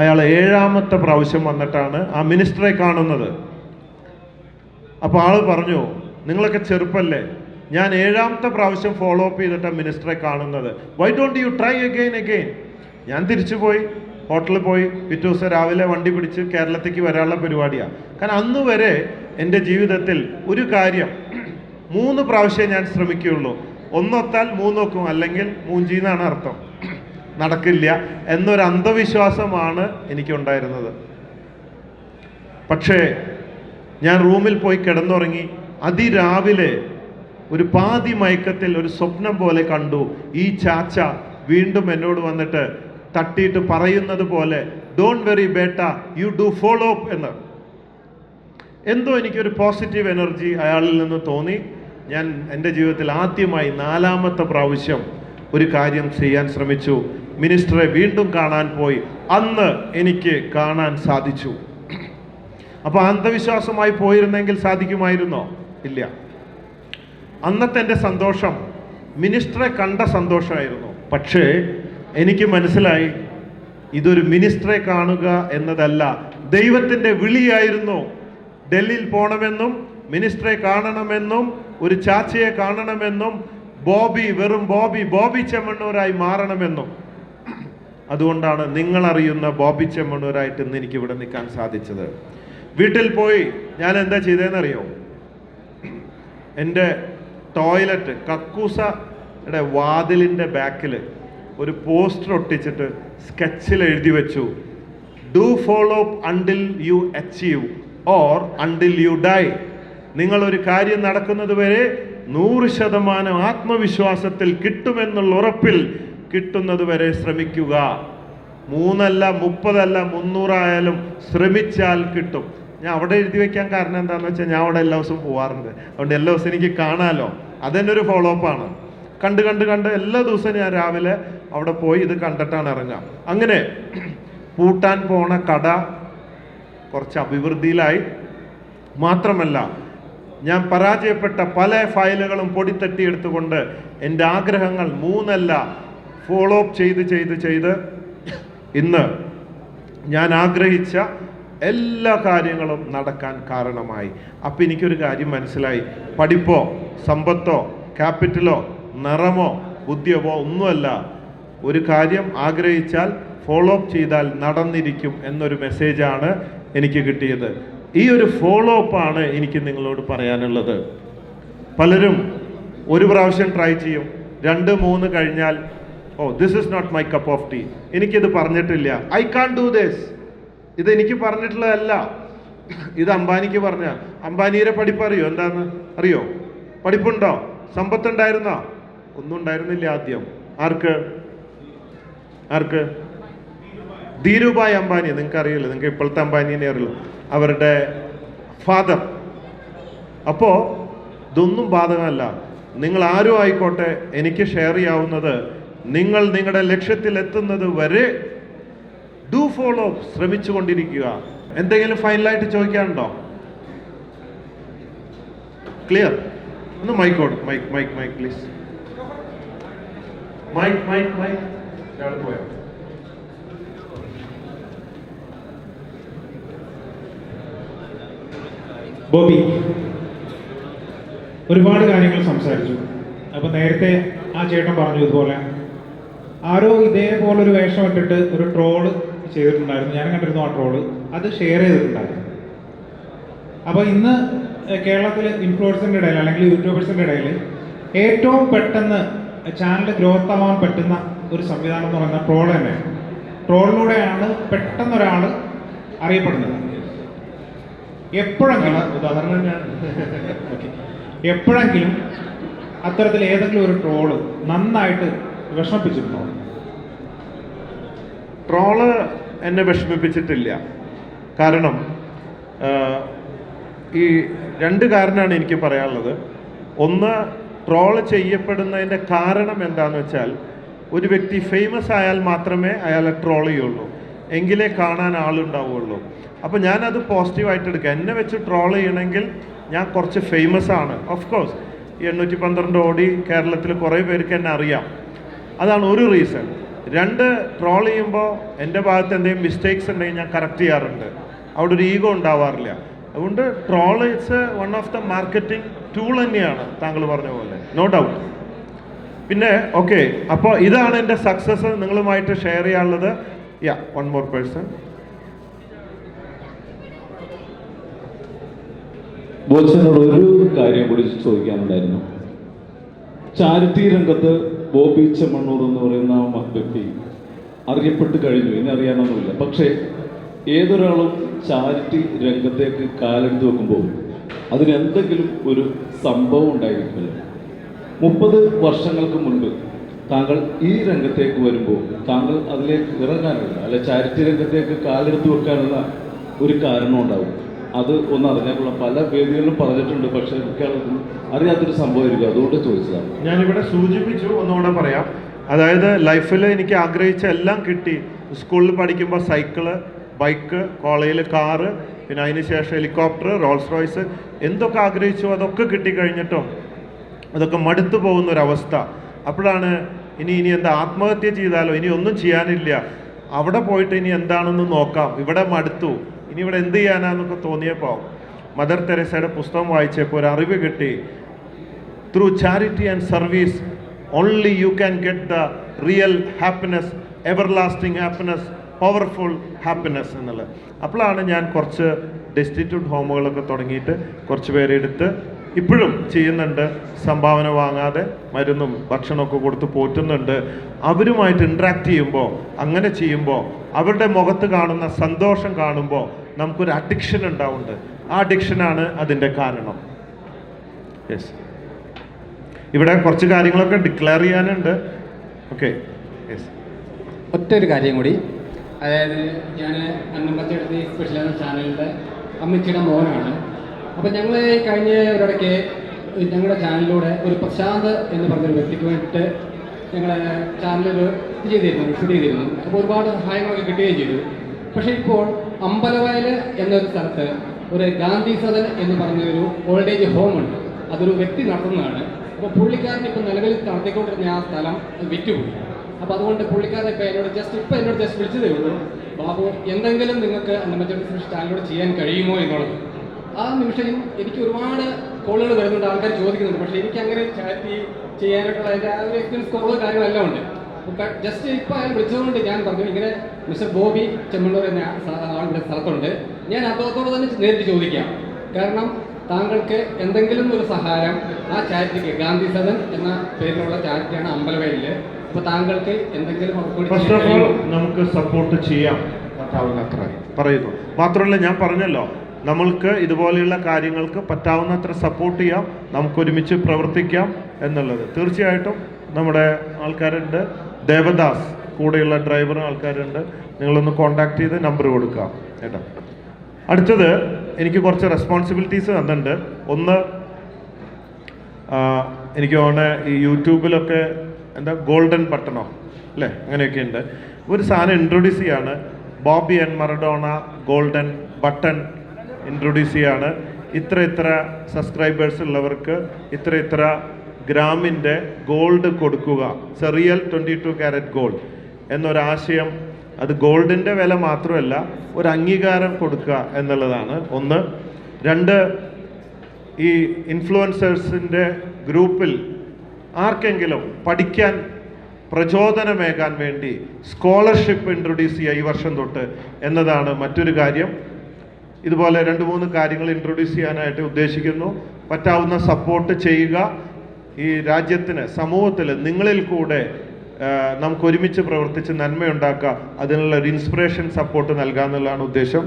അയാൾ 7ാമത്തെ പ്രാവശ്യം വന്നിട്ടാണ് ആ മിനിസ്റ്ററെ കാണുന്നത്. അപ്പോൾ ആൾ പറഞ്ഞു, നിങ്ങളൊക്കെ ചെറുപ്പല്ലേ, ഞാൻ 7ാമത്തെ പ്രാവശ്യം ഫോളോ അപ്പ് ചെയ്തിട്ടാണ് മിനിസ്റ്ററെ കാണുന്നത്, why don't you try again again. ഞാൻ തിരിച്ചു പോയി ഹോട്ടലിൽ പോയി, പിറ്റേ ദിവസം രാവിലെ വണ്ടി പിടിച്ച് കേരളത്തേക്ക് വരാനുള്ള പരിപാടിയാണ്. കാരണം അന്ന് വരെ എൻ്റെ ജീവിതത്തിൽ ഒരു കാര്യം 3 പ്രാവശ്യം ഞാൻ ശ്രമിക്കുകയുള്ളൂ. ഒന്നൊത്താൽ 3 നോക്കും, അല്ലെങ്കിൽ മൂഞ്ചിന്നാണ് അർത്ഥം, നടക്കില്ല എന്നൊരു അന്ധവിശ്വാസമാണ് എനിക്കുണ്ടായിരുന്നത്. പക്ഷേ ഞാൻ റൂമിൽ പോയി കിടന്നുറങ്ങി. അതിരാവിലെ ഒരു പാതി മയക്കത്തിൽ ഒരു സ്വപ്നം പോലെ കണ്ടു. ഈ ചാച്ച വീണ്ടും എന്നോട് വന്നിട്ട് തട്ടിയിട്ട് പറയുന്നത് പോലെ, ഡോണ്ട് വെറി ബേട്ട, യു ഡു ഫോളോ അപ്പ് എന്ന്. എന്തോ എനിക്കൊരു പോസിറ്റീവ് എനർജി അയാളിൽ നിന്ന് തോന്നി. ഞാൻ എൻ്റെ ജീവിതത്തിൽ ആദ്യമായി 4ാമത്തെ പ്രാവശ്യം ഒരു കാര്യം ചെയ്യാൻ ശ്രമിച്ചു. മിനിസ്റ്ററെ വീണ്ടും കാണാൻ പോയി. അന്ന് എനിക്ക് കാണാൻ സാധിച്ചു. അപ്പോൾ അന്ധവിശ്വാസമായി പോയിരുന്നെങ്കിൽ സാധിക്കുമായിരുന്നോ? ഇല്ല. അന്നത്തെ എൻ്റെ സന്തോഷം മിനിസ്റ്ററെ കണ്ട സന്തോഷമായിരുന്നു. പക്ഷേ എനിക്ക് മനസ്സിലായി, ഇതൊരു മിനിസ്റ്ററെ കാണുക എന്നതല്ല, ദൈവത്തിൻ്റെ വിളിയായിരുന്നു. ഡൽഹിയിൽ പോകണമെന്നും മിനിസ്റ്ററെ കാണണമെന്നും ഒരു ചാച്ചയെ കാണണമെന്നും ബോബി വെറും ബോബി ചെമ്മണ്ണൂരായി മാറണമെന്നും. അതുകൊണ്ടാണ് നിങ്ങളറിയുന്ന ബോബി ചെമ്മണ്ണൂരായിട്ട് ഇന്ന് എനിക്ക് ഇവിടെ നിൽക്കാൻ സാധിച്ചത്. വീട്ടിൽ പോയി ഞാൻ എന്താ ചെയ്തതെന്നറിയോ? എൻ്റെ ടോയ്ലറ്റ് കക്കൂസയുടെ വാതിലിൻ്റെ ബാക്കിൽ ഒരു പോസ്റ്റർ ഒട്ടിച്ചിട്ട് സ്കെച്ചിൽ എഴുതി വെച്ചു, do follow up until you achieve or until you dye. നിങ്ങളൊരു കാര്യം നടക്കുന്നത് വരെ 100% ആത്മവിശ്വാസത്തിൽ കിട്ടുമെന്നുള്ള ഉറപ്പിൽ കിട്ടുന്നത് വരെ ശ്രമിക്കുക. 3 അല്ല 30 അല്ല 300 ആയാലും ശ്രമിച്ചാൽ കിട്ടും. ഞാൻ അവിടെ എഴുതി വെക്കാൻ കാരണം എന്താണെന്ന് വെച്ചാൽ ഞാൻ അവിടെ എല്ലാ ദിവസവും പോകാറുണ്ട്. അതുകൊണ്ട് എല്ലാ ദിവസവും എനിക്ക് കാണാമല്ലോ. അതെന്നെ ഒരു ഫോളോ അപ്പാണ്. കണ്ട് എല്ലാ ദിവസവും ഞാൻ രാവിലെ അവിടെ പോയി ഇത് കണ്ടിട്ടാണ് ഇറങ്ങാം. അങ്ങനെ പൂട്ടാൻ പോണ കട കുറച്ച് അഭിവൃദ്ധിയിലായി. മാത്രമല്ല, ഞാൻ പരാജയപ്പെട്ട പല ഫയലുകളും പൊടിത്തട്ടിയെടുത്തുകൊണ്ട് എൻ്റെ ആഗ്രഹങ്ങൾ 3 അല്ല ഫോളോ അപ്പ് ചെയ്ത് ഇന്ന് ഞാൻ ആഗ്രഹിച്ച എല്ലാ കാര്യങ്ങളും നടക്കാൻ കാരണമായി. അപ്പം എനിക്കൊരു കാര്യം മനസ്സിലായി, പഠിപ്പോ സമ്പത്തോ ക്യാപിറ്റലോ നിറമോ ബുദ്ധിയോ ഒന്നുമല്ല, ഒരു കാര്യം ആഗ്രഹിച്ചാൽ ഫോളോ അപ്പ് ചെയ്താൽ നടന്നിരിക്കും എന്നൊരു മെസ്സേജാണ് എനിക്ക് കിട്ടിയത്. ഈ ഒരു ഫോളോ അപ്പാണ് എനിക്ക് നിങ്ങളോട് പറയാനുള്ളത്. പലരും ഒരു പ്രാവശ്യം ട്രൈ ചെയ്യും, 2-3 കഴിഞ്ഞാൽ oh this is not my cup of tea, എനിക്കിത് പറഞ്ഞിട്ടില്ല, ഐ കാൺ ഡു ദിസ്, ഇത് എനിക്ക് പറഞ്ഞിട്ടുള്ളതല്ല, ഇത് അംബാനിക്ക് പറഞ്ഞ. അംബാനിയുടെ പഠിപ്പ് അറിയോ? എന്താന്ന് അറിയോ? പഠിപ്പുണ്ടോ? സമ്പത്തുണ്ടായിരുന്നോ? ഒന്നും ഉണ്ടായിരുന്നില്ല ആദ്യം. ആർക്ക്? ധീരുഭായ് അംബാനി. നിങ്ങൾക്ക് അറിയില്ല, നിങ്ങൾക്ക് ഇപ്പോഴത്തെ അംബാനിനെ അറിയില്ല, അവരുടെ ഫാദർ. അപ്പോൾ ഇതൊന്നും ബാധകമല്ല. നിങ്ങൾ ആരും ആയിക്കോട്ടെ, എനിക്ക് ഷെയർ ചെയ്യാവുന്നത്, നിങ്ങൾ നിങ്ങളുടെ ലക്ഷ്യത്തിൽ എത്തുന്നത് വരെ ഡു ഫോളോ, ശ്രമിച്ചുകൊണ്ടിരിക്കുക. എന്തെങ്കിലും ഫൈനലായിട്ട് ചോദിക്കാനുണ്ടോ? ക്ലിയർ? ഒന്ന് മൈക്കോട്, മൈക്ക് പ്ലീസ്. മൈക്ക് പോയോ? ബോബി, ഒരുപാട് കാര്യങ്ങൾ സംസാരിച്ചു. അപ്പോൾ നേരത്തെ ആ ചേട്ടൻ പറഞ്ഞു ഇതുപോലെ ആരോ ഇതേപോലൊരു വേഷം ഇട്ടിട്ട് ഒരു ട്രോള് ചെയ്തിട്ടുണ്ടായിരുന്നു. ഞാൻ കണ്ടിരുന്നു ആ ട്രോള്, അത് ഷെയർ ചെയ്തിട്ടുണ്ടായിരുന്നു. അപ്പോൾ ഇന്ന് കേരളത്തിൽ ഇൻഫ്ലുവൻസറിൻ്റെ ഇടയിൽ അല്ലെങ്കിൽ യൂട്യൂബേഴ്സിൻ്റെ ഇടയിൽ ഏറ്റവും പെട്ടെന്ന് ചാനൽ ഗ്രോത്ത് ആവാൻ പറ്റുന്ന ഒരു സംവിധാനം എന്ന് പറയുന്നത് ട്രോൾ തന്നെയാണ്. ട്രോളിലൂടെയാണ് പെട്ടെന്നൊരാൾ അറിയപ്പെടുന്നത്. എപ്പോഴെങ്കിലും ഉദാഹരണം ഞാൻ എപ്പോഴെങ്കിലും അത്തരത്തിൽ ഏതെങ്കിലും ഒരു ട്രോള് നന്നായിട്ട് വിഷമിപ്പിച്ചിട്ടുണ്ടോ? ട്രോള് എന്നെ വിഷമിപ്പിച്ചിട്ടില്ല. കാരണം ഈ 2 കാരണമാണ് എനിക്ക് പറയാനുള്ളത്. ഒന്ന്, ട്രോള് ചെയ്യപ്പെടുന്നതിൻ്റെ കാരണം എന്താണെന്ന് വെച്ചാൽ, ഒരു വ്യക്തി ഫേമസ് ആയാൽ മാത്രമേ അയാളെ ട്രോൾ ചെയ്യുള്ളൂ, എങ്കിലേ കാണാൻ ആളുണ്ടാവുള്ളൂ. അപ്പോൾ ഞാനത് പോസിറ്റീവായിട്ട് എടുക്കുക. എന്നെ വെച്ച് ട്രോൾ ചെയ്യണമെങ്കിൽ ഞാൻ കുറച്ച് ഫേമസ് ആണ്. ഓഫ് കോഴ്സ് ഈ 812 ഓടി കേരളത്തിൽ കുറേ പേർക്ക് എന്നെ അറിയാം, അതാണ് ഒരു റീസൺ. 2, ട്രോൾ ചെയ്യുമ്പോൾ എൻ്റെ ഭാഗത്ത് എന്തെങ്കിലും മിസ്റ്റേക്സ് ഉണ്ടെങ്കിൽ ഞാൻ കറക്റ്റ് ചെയ്യാറുണ്ട്, അവിടെ ഒരു ഈഗോ ഉണ്ടാവാറില്ല. അതുകൊണ്ട് troll it's one of the marketing tool തന്നെയാണ്, താങ്കൾ പറഞ്ഞ പോലെ, നോ ഡൗട്ട്. പിന്നെ ഓക്കെ, അപ്പോൾ ഇതാണ് എൻ്റെ സക്സസ് നിങ്ങളുമായിട്ട് ഷെയർ ചെയ്യാനുള്ളത്. യാ, വൺ മോർ പേഴ്സൺ. ബോച്ചനോട് ഒരു കാര്യം കൂടി ചോദിക്കാനുണ്ടായിരുന്നു. ചാരിറ്റി രംഗത്ത് ബോബി ചെമ്മണ്ണൂർ എന്ന് പറയുന്ന വ്യക്തി അറിയപ്പെട്ട് കഴിഞ്ഞു, ഇനി അറിയാനൊന്നുമില്ല. പക്ഷേ ഏതൊരാളും ചാരിറ്റി രംഗത്തേക്ക് കാലെടുത്ത് വെക്കുമ്പോൾ അതിനെന്തെങ്കിലും ഒരു സംഭവം ഉണ്ടായിരിക്കുമല്ലോ. 30 വർഷങ്ങൾക്ക് മുൻപ് താങ്കൾ ഈ രംഗത്തേക്ക് വരുമ്പോൾ താങ്കൾ അതിലേക്ക് ഇറങ്ങാനുള്ള അല്ലെ ചാരിറ്റി രംഗത്തേക്ക് കാലെടുത്ത് വെക്കാനുള്ള ഒരു കാരണം ഉണ്ടാവും. അത് ഒന്ന് അറിഞ്ഞാലുള്ള പല വേദികളിലും പറഞ്ഞിട്ടുണ്ട്, പക്ഷേ മിക്കവാറും അറിയാത്തൊരു സംഭവമായിരിക്കും, അതുകൊണ്ട് ചോദിച്ചതാണ്. ഞാനിവിടെ സൂചിപ്പിച്ചു, ഒന്നുകൂടെ പറയാം. അതായത് ലൈഫിൽ എനിക്ക് ആഗ്രഹിച്ച എല്ലാം കിട്ടി. സ്കൂളിൽ പഠിക്കുമ്പോൾ സൈക്കിള്, ബൈക്ക്, കോളേജിൽ കാറ്, പിന്നെ അതിന് ശേഷം ഹെലികോപ്റ്റർ, റോൾസ് റോയ്സ്, എന്തൊക്കെ ആഗ്രഹിച്ചു അതൊക്കെ കിട്ടിക്കഴിഞ്ഞിട്ടും അതൊക്കെ മടുത്തു പോകുന്നൊരവസ്ഥ. അപ്പോഴാണ് ഇനി എന്താ ആത്മഹത്യ ചെയ്താലോ, ഇനി ഒന്നും ചെയ്യാനില്ല, അവിടെ പോയിട്ട് ഇനി എന്താണെന്ന് നോക്കാം, ഇവിടെ മടുത്തു, ഇനി ഇവിടെ എന്ത് ചെയ്യാനാന്നൊക്കെ തോന്നിയപ്പോൾ മദർ തെരേസയുടെ പുസ്തകം വായിച്ചപ്പോൾ ഒരു അറിവ് കിട്ടി. Through charity and service only you can get the real happiness, everlasting happiness, powerful happiness എന്നുള്ളത്. അപ്പോഴാണ് ഞാൻ കുറച്ച് ഡെസ്റ്റിറ്റ്യൂട്ട് ഹോമുകളൊക്കെ തുടങ്ങിയിട്ട് കുറച്ച് പേരെ എടുത്ത് ഇപ്പോഴും ചെയ്യുന്നുണ്ട്. സംഭാവന വാങ്ങാതെ മരുന്നും ഭക്ഷണമൊക്കെ കൊടുത്ത് പോറ്റുന്നുണ്ട്. അവരുമായിട്ട് ഇൻട്രാക്ട് ചെയ്യുമ്പോൾ, അങ്ങനെ ചെയ്യുമ്പോൾ അവരുടെ മുഖത്ത് കാണുന്ന സന്തോഷം കാണുമ്പോൾ നമുക്കൊരു അഡിക്ഷൻ ഉണ്ടാവുന്നുണ്ട്. ആ അഡിക്ഷനാണ് അതിൻ്റെ കാരണം. യെസ്, ഇവിടെ കുറച്ച് കാര്യങ്ങളൊക്കെ ഡിക്ലെയർ ചെയ്യാനുണ്ട്. Okay, yes. ഒറ്റൊരു കാര്യം കൂടി, അതായത് ഞാൻ അന്നമ്പച്ചെടുത്ത് സ്പെഷ്യൽ എന്ന ചാനലിൻ്റെ അമ്മച്ചിയുടെ മോനാണ്. അപ്പോൾ ഞങ്ങൾ കഴിഞ്ഞ ഒരിടയ്ക്ക് ഞങ്ങളുടെ ചാനലിലൂടെ ഒരു പ്രശാന്ത് എന്ന് പറഞ്ഞൊരു വ്യക്തിക്ക് വേണ്ടിയിട്ട് ഞങ്ങളുടെ ചാനലിൽ ഇത് ചെയ്തിരുന്നു, ഷൂട്ട് ചെയ്തിരുന്നു. അപ്പോൾ ഒരുപാട് സഹായങ്ങളൊക്കെ കിട്ടുകയും ചെയ്തു. പക്ഷേ ഇപ്പോൾ അമ്പലവയൽ എന്നൊരു സ്ഥലത്ത് ഒരു ഗാന്ധി സദൻ എന്ന് പറഞ്ഞൊരു ഓൾഡ് ഏജ് ഹോമുണ്ട്. അതൊരു വ്യക്തി നടത്തുന്നതാണ്. അപ്പോൾ പുള്ളിക്കാരൻ ഇപ്പോൾ നിലവിൽ നടത്തിക്കൊണ്ടിരുന്ന ആ സ്ഥലം വിറ്റുപോയി. അപ്പോൾ അതുകൊണ്ട് പുള്ളിക്കാരൻ ഇപ്പോൾ എന്നോട് ജസ്റ്റ് വിളിച്ചതേ ഉള്ളൂ, ബാബു എന്തെങ്കിലും നിങ്ങൾക്ക് അന്നമ്മച്ചേട്ടൻ ചാനലിലൂടെ ചെയ്യാൻ കഴിയുമോ എന്നുള്ളത്. ആ നിമിഷം എനിക്ക് ഒരുപാട് കോളുകൾ വരുന്നുണ്ട്, ആൾക്കാർ ചോദിക്കുന്നുണ്ട്. പക്ഷേ എനിക്ക് അങ്ങനെ ചാരിറ്റി ചെയ്യാനായിട്ടുള്ള അതിൻ്റെ ആ ഒരു എക്സ്പീരിയൻസ് കുറവ് കാര്യങ്ങളെല്ലാം ഉണ്ട്. ജസ്റ്റ് ഇപ്പോൾ അയാൾ വിളിച്ചതുകൊണ്ട് ഞാൻ പറഞ്ഞു, ഇങ്ങനെ മിസ്റ്റർ ബോബി ചെമ്മണ്ണൂർ എന്ന ആളുടെ സ്ഥലത്തുണ്ട്, ഞാൻ അദ്ദേഹത്തോട് തന്നെ നേരിട്ട് ചോദിക്കാം. കാരണം താങ്കൾക്ക് എന്തെങ്കിലും ഒരു സഹായം ആ ചാരിറ്റിക്ക്, ഗാന്ധി സദൻ എന്ന പേരിലുള്ള ചാരിറ്റിയാണ് അമ്പലവയലിൽ, അപ്പോൾ താങ്കൾക്ക് എന്തെങ്കിലും ഫസ്റ്റ് ഓഫ് ഓൾ നമുക്ക് സപ്പോർട്ട് ചെയ്യാം പറ്റാവുന്നത്ര പറയുന്നു. മാത്രമല്ല ഞാൻ പറഞ്ഞല്ലോ, നമ്മൾക്ക് ഇതുപോലെയുള്ള കാര്യങ്ങൾക്ക് പറ്റാവുന്നത്ര സപ്പോർട്ട് ചെയ്യാം, നമുക്ക് ഒരുമിച്ച് പ്രവർത്തിക്കാം എന്നുള്ളത്. തീർച്ചയായിട്ടും നമ്മുടെ ആൾക്കാരുണ്ട്, ദേവദാസ് കൂടെയുള്ള ഡ്രൈവർ ആൾക്കാരുണ്ട്, നിങ്ങളൊന്ന് കോൺടാക്ട് ചെയ്ത് നമ്പർ കൊടുക്കാം കേട്ടോ. അടുത്തത് എനിക്ക് കുറച്ച് റെസ്പോൺസിബിലിറ്റീസ് തന്നിട്ടുണ്ട്. ഒന്ന്, എനിക്ക് തോന്നുന്നത് ഈ യൂട്യൂബിലൊക്കെ എന്താ ഗോൾഡൻ ബട്ടണോ അല്ലേ, അങ്ങനെയൊക്കെ ഉണ്ട്. ഒരു സാധനം ഇൻട്രൊഡ്യൂസ് ചെയ്യാണ്, Bobby and Maradona golden button introduce ചെയ്യാണ്. ഇത്ര സബ്സ്ക്രൈബേഴ്സ് ഉള്ളവർക്ക് ഇത്ര ഗ്രാമിൻ്റെ ഗോൾഡ് കൊടുക്കുക, റിയൽ 22 കാരറ്റ് ഗോൾഡ് എന്നൊരാശയം. അത് ഗോൾഡിൻ്റെ വില മാത്രമല്ല, ഒരു അംഗീകാരം കൊടുക്കുക എന്നുള്ളതാണ് ഒന്ന്. രണ്ട്, ഈ ഇൻഫ്ലുവൻസേഴ്സിൻ്റെ ഗ്രൂപ്പിൽ ആർക്കെങ്കിലും പഠിക്കാൻ പ്രചോദനമേകാൻ വേണ്ടി സ്കോളർഷിപ്പ് ഇൻട്രൊഡ്യൂസ് ചെയ്യുക ഈ വർഷം തൊട്ട് എന്നതാണ് മറ്റൊരു കാര്യം. ഇതുപോലെ 2-3 കാര്യങ്ങൾ ഇൻട്രൊഡ്യൂസ് ചെയ്യാനായിട്ട് ഉദ്ദേശിക്കുന്നു. പറ്റാവുന്ന സപ്പോർട്ട് ചെയ്യുക. ഈ രാജ്യത്തിന്, സമൂഹത്തിൽ നിങ്ങളിൽ കൂടെ നമുക്ക് ഒരുമിച്ച് പ്രവർത്തിച്ച് നന്മയുണ്ടാക്കുക, അതിനുള്ള ഒരു ഇൻസ്പിറേഷൻ സപ്പോർട്ട് നൽകുക എന്നുള്ളതാണ് ഉദ്ദേശം.